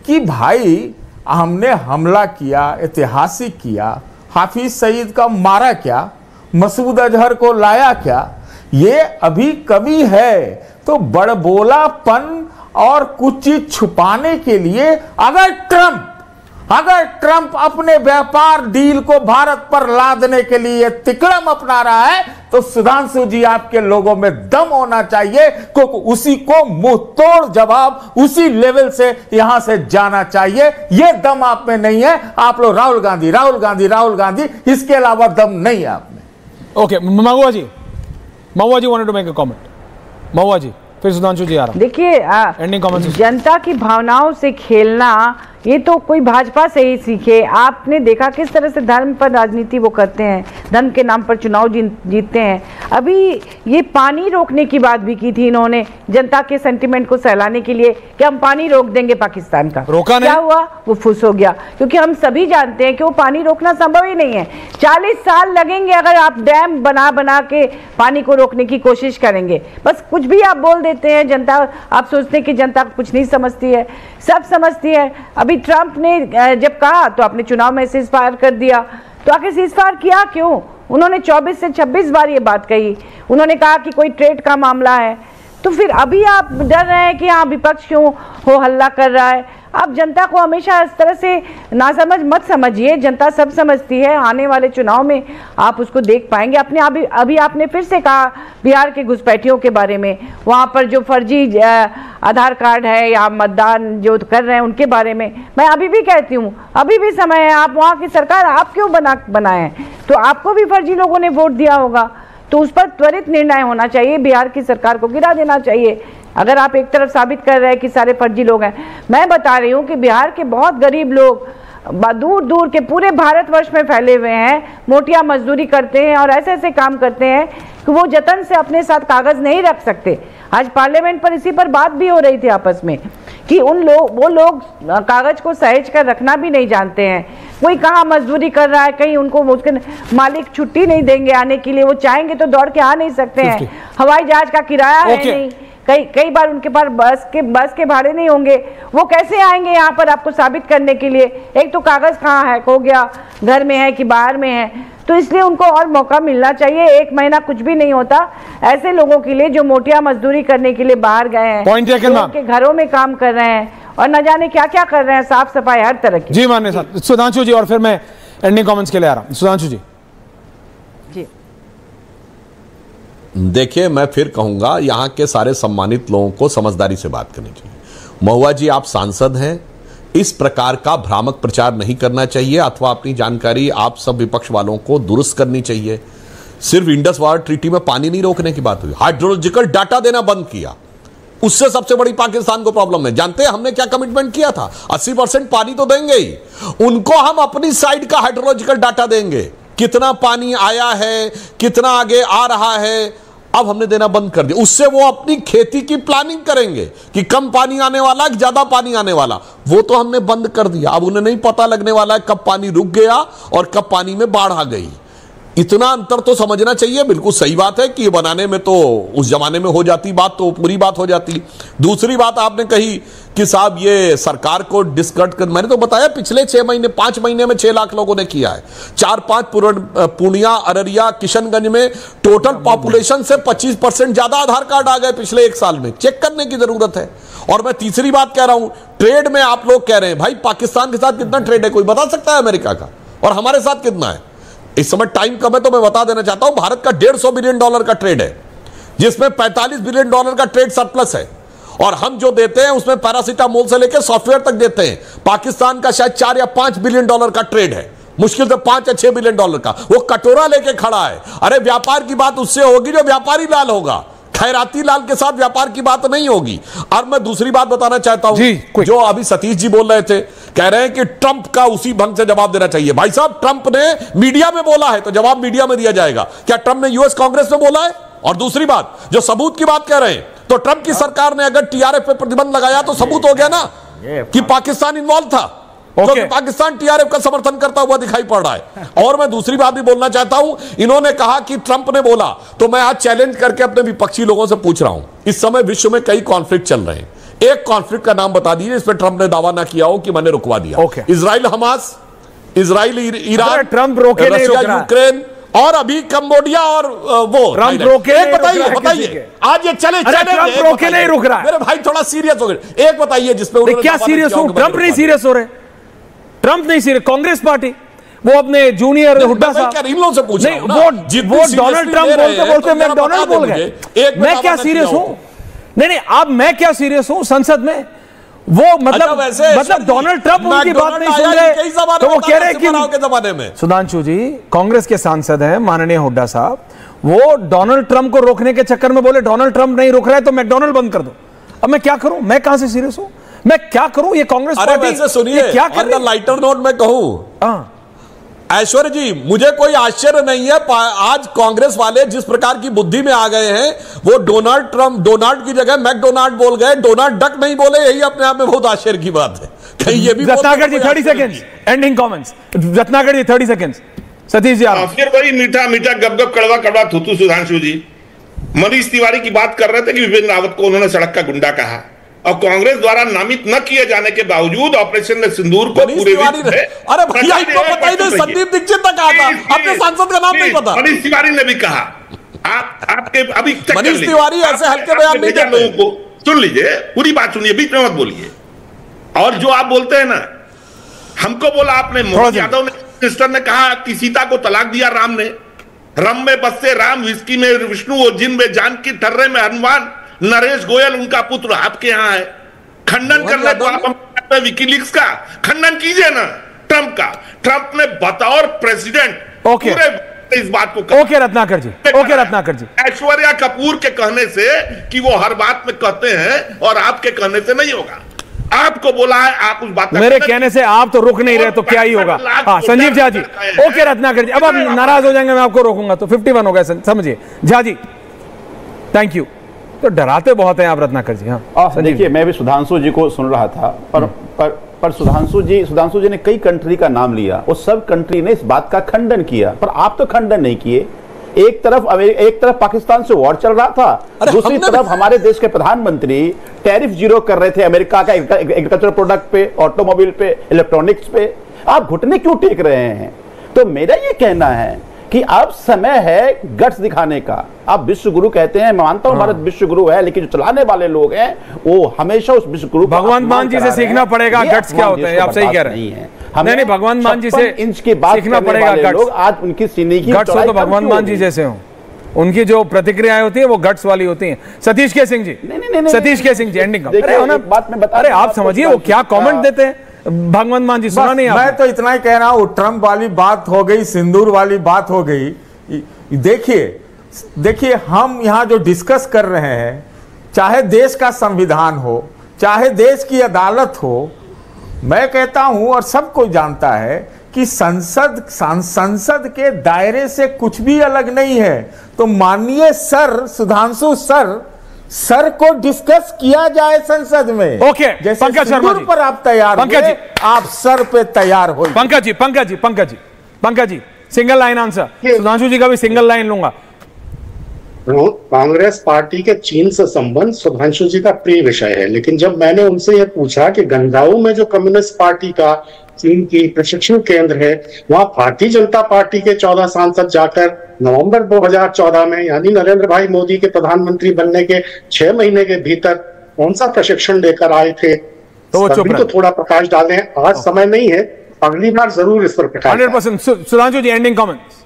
कि भाई हमने हमला किया, ऐतिहासिक किया, हाफिज सईद का मारा क्या, मसूद अजहर को लाया क्या, ये अभी कमी है। तो बड़बोलापन और कुछ चीज छुपाने के लिए अगर ट्रंप अपने व्यापार डील को भारत पर लादने के लिए तिकड़म अपना रहा है, तो सुधांशु जी आपके लोगों में दम होना चाहिए, क्योंकि उसी को मुंह तोड़ जवाब उसी लेवल से यहां से जाना चाहिए। ये दम आप में नहीं है। आप लोग राहुल गांधी, इसके अलावा दम नहीं है आप में। Okay, Mahua ji wanted to make a comment. Mahua ji, फिर सुधांशु जी आ रहा। देखिए, एंडिंग कमेंट। जनता की भावनाओं से खेलना ये तो कोई भाजपा से ही सीखे। आपने देखा किस तरह से धर्म पर राजनीति वो करते हैं, धर्म के नाम पर चुनाव जीतते हैं। अभी ये पानी रोकने की बात भी की थी इन्होंने, जनता के सेंटिमेंट को सहलाने के लिए कि हम पानी रोक देंगे पाकिस्तान का। रोका नहीं। क्या हुआ? वो फुस हो गया, क्योंकि हम सभी जानते हैं कि वो पानी रोकना संभव ही नहीं है। 40 साल लगेंगे अगर आप डैम बना के पानी को रोकने की कोशिश करेंगे। बस कुछ भी आप बोल देते हैं, जनता, आप सोचते हैं कि जनता कुछ नहीं समझती है, सब समझती है। अभी ट्रंप ने जब कहा तो आपने चुनाव में सीज फायर कर दिया, तो आखिर सीज फायर किया क्यों? उन्होंने 24 से 26 बार ये बात कही। उन्होंने कहा कि कोई ट्रेड का मामला है, तो फिर अभी आप डर रहे हैं कि हाँ विपक्ष क्यों हो हल्ला कर रहा है। आप जनता को हमेशा इस तरह से नासमझ मत समझिए, जनता सब समझती है। आने वाले चुनाव में आप उसको देख पाएंगे। अभी आपने फिर से कहा बिहार के घुसपैठियों के बारे में, वहाँ पर जो फर्जी आधार कार्ड है या मतदान जो कर रहे हैं उनके बारे में। मैं अभी भी कहती हूँ, अभी भी समय है। आप वहाँ की सरकार आप क्यों बनाए? तो आपको भी फर्जी लोगों ने वोट दिया होगा, तो उस पर त्वरित निर्णय होना चाहिए। बिहार की सरकार को गिरा देना चाहिए। अगर आप एक तरफ साबित कर रहे हैं कि सारे फर्जी लोग हैं, मैं बता रही हूँ कि बिहार के बहुत गरीब लोग दूर दूर के पूरे भारतवर्ष में फैले हुए हैं, मोटिया मजदूरी करते हैं और ऐसे काम करते हैं कि वो जतन से अपने साथ कागज नहीं रख सकते। आज पार्लियामेंट पर इसी पर बात भी हो रही थी आपस में कि वो लोग कागज को सहेज कर रखना भी नहीं जानते हैं। कोई कहाँ मजदूरी कर रहा है, कहीं उनको उसके मालिक छुट्टी नहीं देंगे आने के लिए, वो चाहेंगे तो दौड़ के आ नहीं सकते हैं। हवाई जहाज का किराया है नहीं, कई बार उनके पास बस के भाड़े नहीं होंगे, वो कैसे आएंगे यहाँ पर आपको साबित करने के लिए? एक तो कागज कहाँ है, खो गया, घर में है कि बाहर में है। तो इसलिए उनको और मौका मिलना चाहिए। 1 महीना कुछ भी नहीं होता ऐसे लोगों के लिए जो मोटिया मजदूरी करने के लिए बाहर गए हैं, उनके घरों में काम कर रहे हैं और न जाने क्या क्या कर रहे हैं, साफ सफाई हर तरह की। जी माननीय साहब। सुधांशु जी, और फिर मैं एंडिंग कमेंट्स के लिए आ रहा हूँ। सुधांशु जी, देखिए, मैं फिर कहूंगा, यहां के सारे सम्मानित लोगों को समझदारी से बात करनी चाहिए। महुआ जी, आप सांसद हैं, इस प्रकार का भ्रामक प्रचार नहीं करना चाहिए, अथवा अपनी जानकारी आप सब विपक्ष वालों को दुरुस्त करनी चाहिए। सिर्फ इंडस वाटर ट्रीटी में पानी नहीं रोकने की बात हुई, हाइड्रोलॉजिकल डाटा देना बंद किया, उससे सबसे बड़ी पाकिस्तान को प्रॉब्लम है। जानते हैं हमने क्या कमिटमेंट किया था? 80% पानी तो देंगे ही, उनको हम अपनी साइड का हाइड्रोलॉजिकल डाटा देंगे, कितना पानी आया है, कितना आगे आ रहा है, अब हमने देना बंद कर दिया। उससे वो अपनी खेती की प्लानिंग करेंगे कि कम पानी आने वाला कि ज्यादा पानी आने वाला, वो तो हमने बंद कर दिया। अब उन्हें नहीं पता लगने वाला है कब पानी रुक गया और कब पानी में बाढ़ आ गई। इतना अंतर तो समझना चाहिए। बिल्कुल सही बात है कि ये बनाने में तो उस जमाने में हो जाती बात तो पूरी बात हो जाती। दूसरी बात आपने कही कि साहब ये सरकार को डिस्कट कर, मैंने तो बताया पिछले 5 महीने में 6 लाख लोगों ने किया है। 4-5 पूर्णिया, अररिया, किशनगंज में टोटल पॉपुलेशन से 25% ज्यादा आधार कार्ड आ गए पिछले 1 साल में। चेक करने की जरूरत है। और मैं तीसरी बात कह रहा हूं, ट्रेड में आप लोग कह रहे हैं भाई पाकिस्तान के साथ कितना ट्रेड है, कोई बता सकता है अमेरिका का? और हमारे साथ कितना है? इस समय टाइम कम है तो मैं बता देना चाहता हूं, भारत का $150 बिलियन का ट्रेड है, जिसमें $45 बिलियन का ट्रेड सरप्लस है। और हम जो देते हैं उसमें पैरासीटामोल से लेकर सॉफ्टवेयर तक देते हैं। पाकिस्तान का शायद $4 या $5 बिलियन का ट्रेड है, मुश्किल से $5 या $6 बिलियन का। वो कटोरा लेके खड़ा है। अरे व्यापार की बात उससे होगी जो व्यापारी लाल होगा, खैराती लाल के साथ व्यापार की बात नहीं होगी। और मैं दूसरी बात बताना चाहता हूं, जो अभी सतीश जी बोल रहे थे, कह रहे हैं कि ट्रंप का उसी ढंग से जवाब देना चाहिए। भाई साहब, ट्रंप ने मीडिया में बोला है तो जवाब मीडिया में दिया जाएगा। क्या ट्रंप ने यूएस कांग्रेस में बोला है? और दूसरी बात, जो सबूत की बात कह रहे हैं, तो ट्रंप की सरकार ने अगर टीआरएफ पे प्रतिबंध लगाया तो सबूत हो गया ना कि पाकिस्तान इन्वॉल्व था। क्योंकि पाकिस्तान टीआरएफ का समर्थन करता हुआ दिखाई पड़ रहा है। और मैं दूसरी बात भी बोलना चाहता हूं, इन्होंने कहा कि ट्रंप ने बोला, तो मैं आज चैलेंज करके अपने विपक्षी लोगों से पूछ रहा हूं, इस समय विश्व में कई कॉन्फ्लिक्ट चल रहे हैं, एक कॉन्फ्लिक्ट का नाम बता दीजिए इस पर ट्रंप ने दावा ना किया हो कि मैंने रुकवा दिया। Israel Hamas, Israel Iran, Trump रोके नहीं, रशिया यूक्रेन, और अभी कंबोडिया और वो ट्रंप रोके बताइए आज ये चले ट्रंप रोके नहीं रुक रहा है। मेरे भाई थोड़ा सीरियस हो गए, एक बताइए जिसपे क्या सीरियस हो? ट्रंप नहीं सीरियस हो रहे, ट्रंप नहीं सीरियस, कांग्रेस पार्टी वो अपने जूनियर हुड्डा साहब, इन लोगों से पूछ नहीं, वो डोनाल्ड ट्रंप बोलते बोलते मैकडोनाल्ड बोल गए। मैं क्या सीरियस हूं? नहीं, अब मैं क्या सीरियस हूं? संसद में वो मतलब डोनाल्ड ट्रंप उनकी बात नहीं सुन रहे तो वो कह रहे हैं कि जमाने में सुधांशु जी कांग्रेस के सांसद हैं माननीय हुड्डा साहब, वो डोनाल्ड ट्रंप को रोकने के चक्कर में बोले डोनाल्ड ट्रंप नहीं रोक रहा है तो मैकडोनाल्ड बंद कर दो। अब मैं क्या करूं? मैं कहां से सीरियस हूं? मैं क्या करूं? ये कांग्रेस पार्टी सुनिए, क्या कर रही है? लाइटर नोट में कहूं, ऐश्वर्य जी, मुझे कोई आश्चर्य नहीं है आज कांग्रेस वाले जिस प्रकार की बुद्धि में आ गए हैं, वो डोनाल्ड ट्रंप, डोनाल्ड की जगह मैकडोनाल्ड बोल गए, डोनाल्ड डक नहीं बोले, यही अपने आप में बहुत आश्चर्य की बात है। कहीं ये भी रत्नाकर जी 30 सेकंड्स एंडिंग कमेंट्स, रत्नाकर जी 30 सेकंड्स, सतीश जी फिर वही मीठा मीठा गप कड़वा कड़वा थूथू। सुधांशु जी मनीष तिवारी की बात कर रहे थे कि विपिन रावत को उन्होंने सड़क का गुंडा कहा, और कांग्रेस द्वारा नामित न किए जाने के बावजूद ऑपरेशन सिंदूर को पूरे अरे भैया इनको बताइए, संदीप दीक्षित तक कहा था, अपने सांसद का नाम नहीं पता। मनीष तिवारी ने भी कहा, आपके अभी मनीष तिवारी ऐसे हल्के बयान नहीं देते। लोगों को सुन लीजिए, पूरी बात सुनिए, बीच में मत बोलिए। और जो आप बोलते हैं ना, हमको बोला आपने, मोहन यादव ने, मिनिस्टर ने कहा कि सीता को तलाक दिया राम ने, रम में बसते राम, विस्की में विष्णु और जिन में जानकी, ठर्रे में हनुमान, नरेश गोयल उनका पुत्र आपके यहां है। खंडन करने को आप विकीलीक्स का खंडन कीजिए ना, ट्रंप का। ट्रंप ने बतौर प्रेसिडेंट पूरे इस बात को ओके रत्नाकर जी, ओके रत्नाकर जी, ऐश्वर्या कपूर के कहने से कि वो हर बात में कहते हैं और आपके कहने से नहीं होगा। आपको बोला है, आप उस बात मेरे कहने से आप तो रुक नहीं रहे तो क्या ही होगा। हाँ संजीव झा जी, ओके रत्नाकर जी, अब आप नाराज हो जाएंगे मैं आपको रोकूंगा तो 51 हो गए, समझिए। Jha ji thank you. तो डराते बहुत हैं आप रत्नाकर जी। हाँ देखिए, मैं भी सुधांशु जी को सुन रहा था, पर सुधांशु जी ने कई कंट्री का नाम लिया, वो सब कंट्री ने इस बात का खंडन किया, पर आप तो खंडन नहीं किए। एक तरफ पाकिस्तान से वॉर चल रहा था, दूसरी तरफ हमारे देश के प्रधानमंत्री टैरिफ जीरो कर रहे थे अमेरिका का एग्रीकल्चर प्रोडक्ट पे, ऑटोमोबाइल पे, इलेक्ट्रॉनिक्स पे। आप घुटने क्यों टेक रहे हैं? तो मेरा ये कहना है कि अब समय है गट्स दिखाने का। आप विश्व गुरु कहते हैं, मैं मानता हूं भारत विश्व गुरु है, लेकिन जो चलाने वाले लोग हैं वो हमेशा उस विश्व गुरु भगवान मान जी से सीखना पड़ेगा गट्स क्या होता है। आप सही कह रहे हैं, नहीं भगवान मान जी से इंच की बात सीखना पड़ेगा। लोग आज उनकी सीने की गट्स हो तो भगवान मान जी जैसे हो। उनकी जो प्रतिक्रियाएं होती है वो गट्स वाली होती हैं। सतीश के सिंह जी, नहीं, सतीश के सिंह जी एंडिंग बात में बता, अरे आप समझिए वो क्या कमेंट देते हैं। भगवंत मान जी सुना नहीं? मैं तो इतना ही कह रहा हूं, ट्रंप वाली बात हो गई, सिंदूर वाली बात हो गई। देखिए हम यहां जो डिस्कस कर रहे हैं, चाहे देश का संविधान हो, चाहे देश की अदालत हो, मैं कहता हूं और सब कोई जानता है कि संसद के दायरे से कुछ भी अलग नहीं है। तो माननीय सर सुधांशु सर को डिस्कस किया जाए संसद में। ओके, पंकज शर्मा जी पर आप तैयार पंकज जी, आप सर पे तैयार हो। Pankaj ji single line answer. Sudhanshu जी का भी सिंगल लाइन लूंगा। कांग्रेस पार्टी के चीन से संबंध सुधांशु जी का प्रिय विषय है, लेकिन जब मैंने उनसे यह पूछा कि गंगाऊ में जो कम्युनिस्ट पार्टी का चीन की प्रशिक्षण केंद्र है, वहां भारतीय जनता पार्टी के 14 सांसद जाकर नवंबर 2014 में, यानी नरेंद्र भाई मोदी के प्रधानमंत्री बनने के 6 महीने के भीतर कौन सा प्रशिक्षण लेकर आए थे, तो थोड़ा प्रकाश डालें। आज समय नहीं है, अगली बार जरूर इस पर प्रकाश। 100%। सुधांशु जी एंडिंग कमेंट्स।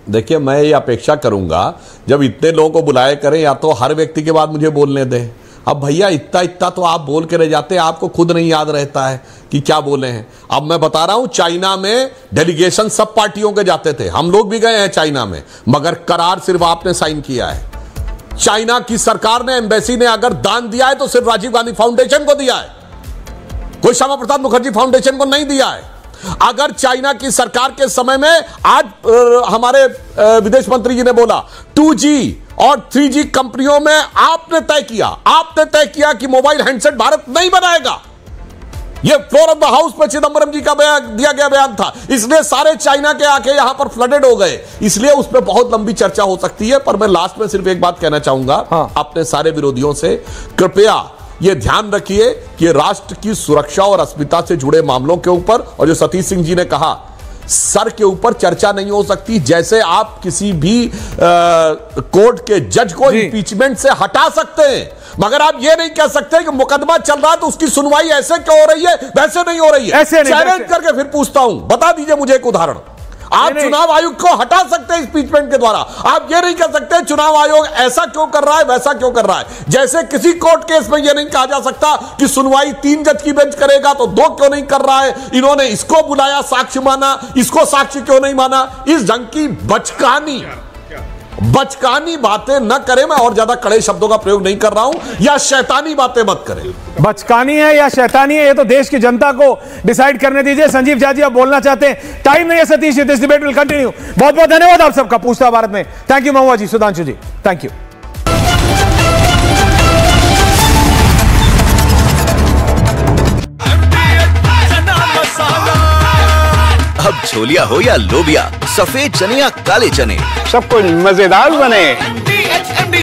देखिए, मैं ये अपेक्षा करूंगा जब इतने लोगों को बुलाया करें, या तो हर व्यक्ति के बाद मुझे बोलने दें। अब भैया इतना तो आप बोल के रह जाते हैं, आपको खुद नहीं याद रहता है कि क्या बोले हैं। अब मैं बता रहा हूं, चाइना में डेलीगेशन सब पार्टियों के जाते थे, हम लोग भी गए हैं चाइना में, मगर करार सिर्फ आपने साइन किया है। चाइना की सरकार ने, एम्बेसी ने अगर दान दिया है तो सिर्फ राजीव गांधी फाउंडेशन को दिया है, कोई श्यामा प्रसाद मुखर्जी फाउंडेशन को नहीं दिया है। अगर चाइना की सरकार के समय में, आज हमारे विदेश मंत्री जी ने बोला 2G और 3G कंपनियों में आपने तय किया कि मोबाइल हैंडसेट भारत नहीं बनाएगा। यह फ्लोर ऑफ द हाउस पर चिदंबरम जी का दिया गया बयान था, इसलिए सारे चाइना के आके यहां पर फ्लडेड हो गए। इसलिए उस पर बहुत लंबी चर्चा हो सकती है, पर मैं लास्ट में सिर्फ एक बात कहना चाहूंगा अपने सारे विरोधियों से, कृपया ये ध्यान रखिए कि राष्ट्र की सुरक्षा और अस्मिता से जुड़े मामलों के ऊपर, और जो सतीश सिंह जी ने कहा, सर के ऊपर चर्चा नहीं हो सकती। जैसे आप किसी भी कोर्ट के जज को इंपीचमेंट से हटा सकते हैं, मगर आप ये नहीं कह सकते कि मुकदमा चल रहा है तो उसकी सुनवाई ऐसे क्यों हो रही है, वैसे नहीं हो रही है। चैलेंज करके फिर पूछता हूं, बता दीजिए मुझे एक उदाहरण। आप चुनाव आयोग को हटा सकते हैं इंपीचमेंट के द्वारा, आप ये नहीं कह सकते चुनाव आयोग ऐसा क्यों कर रहा है, वैसा क्यों कर रहा है। जैसे किसी कोर्ट केस में यह नहीं कहा जा सकता कि सुनवाई 3 जज की बेंच करेगा तो 2 क्यों नहीं कर रहा है, इन्होंने इसको बुलाया साक्ष्य माना, इसको साक्ष्य क्यों नहीं माना। इस ढंग की बचकानी बातें न करें। मैं और ज्यादा कड़े शब्दों का प्रयोग नहीं कर रहा हूं, या शैतानी बातें मत करें। बचकानी है या शैतानी है, ये तो देश की जनता को डिसाइड करने दीजिए। संजीव झा जी आप बोलना चाहते हैं, टाइम नहीं है Satish ji, this debate will continue. बहुत बहुत धन्यवाद आप सबका, पूछता भारत में। Thank you Mahua ji, Sudhanshu ji, thank you. अब छोलिया हो या लोबिया, सफेद चने या काले चने, सब कुछ मजेदार बने।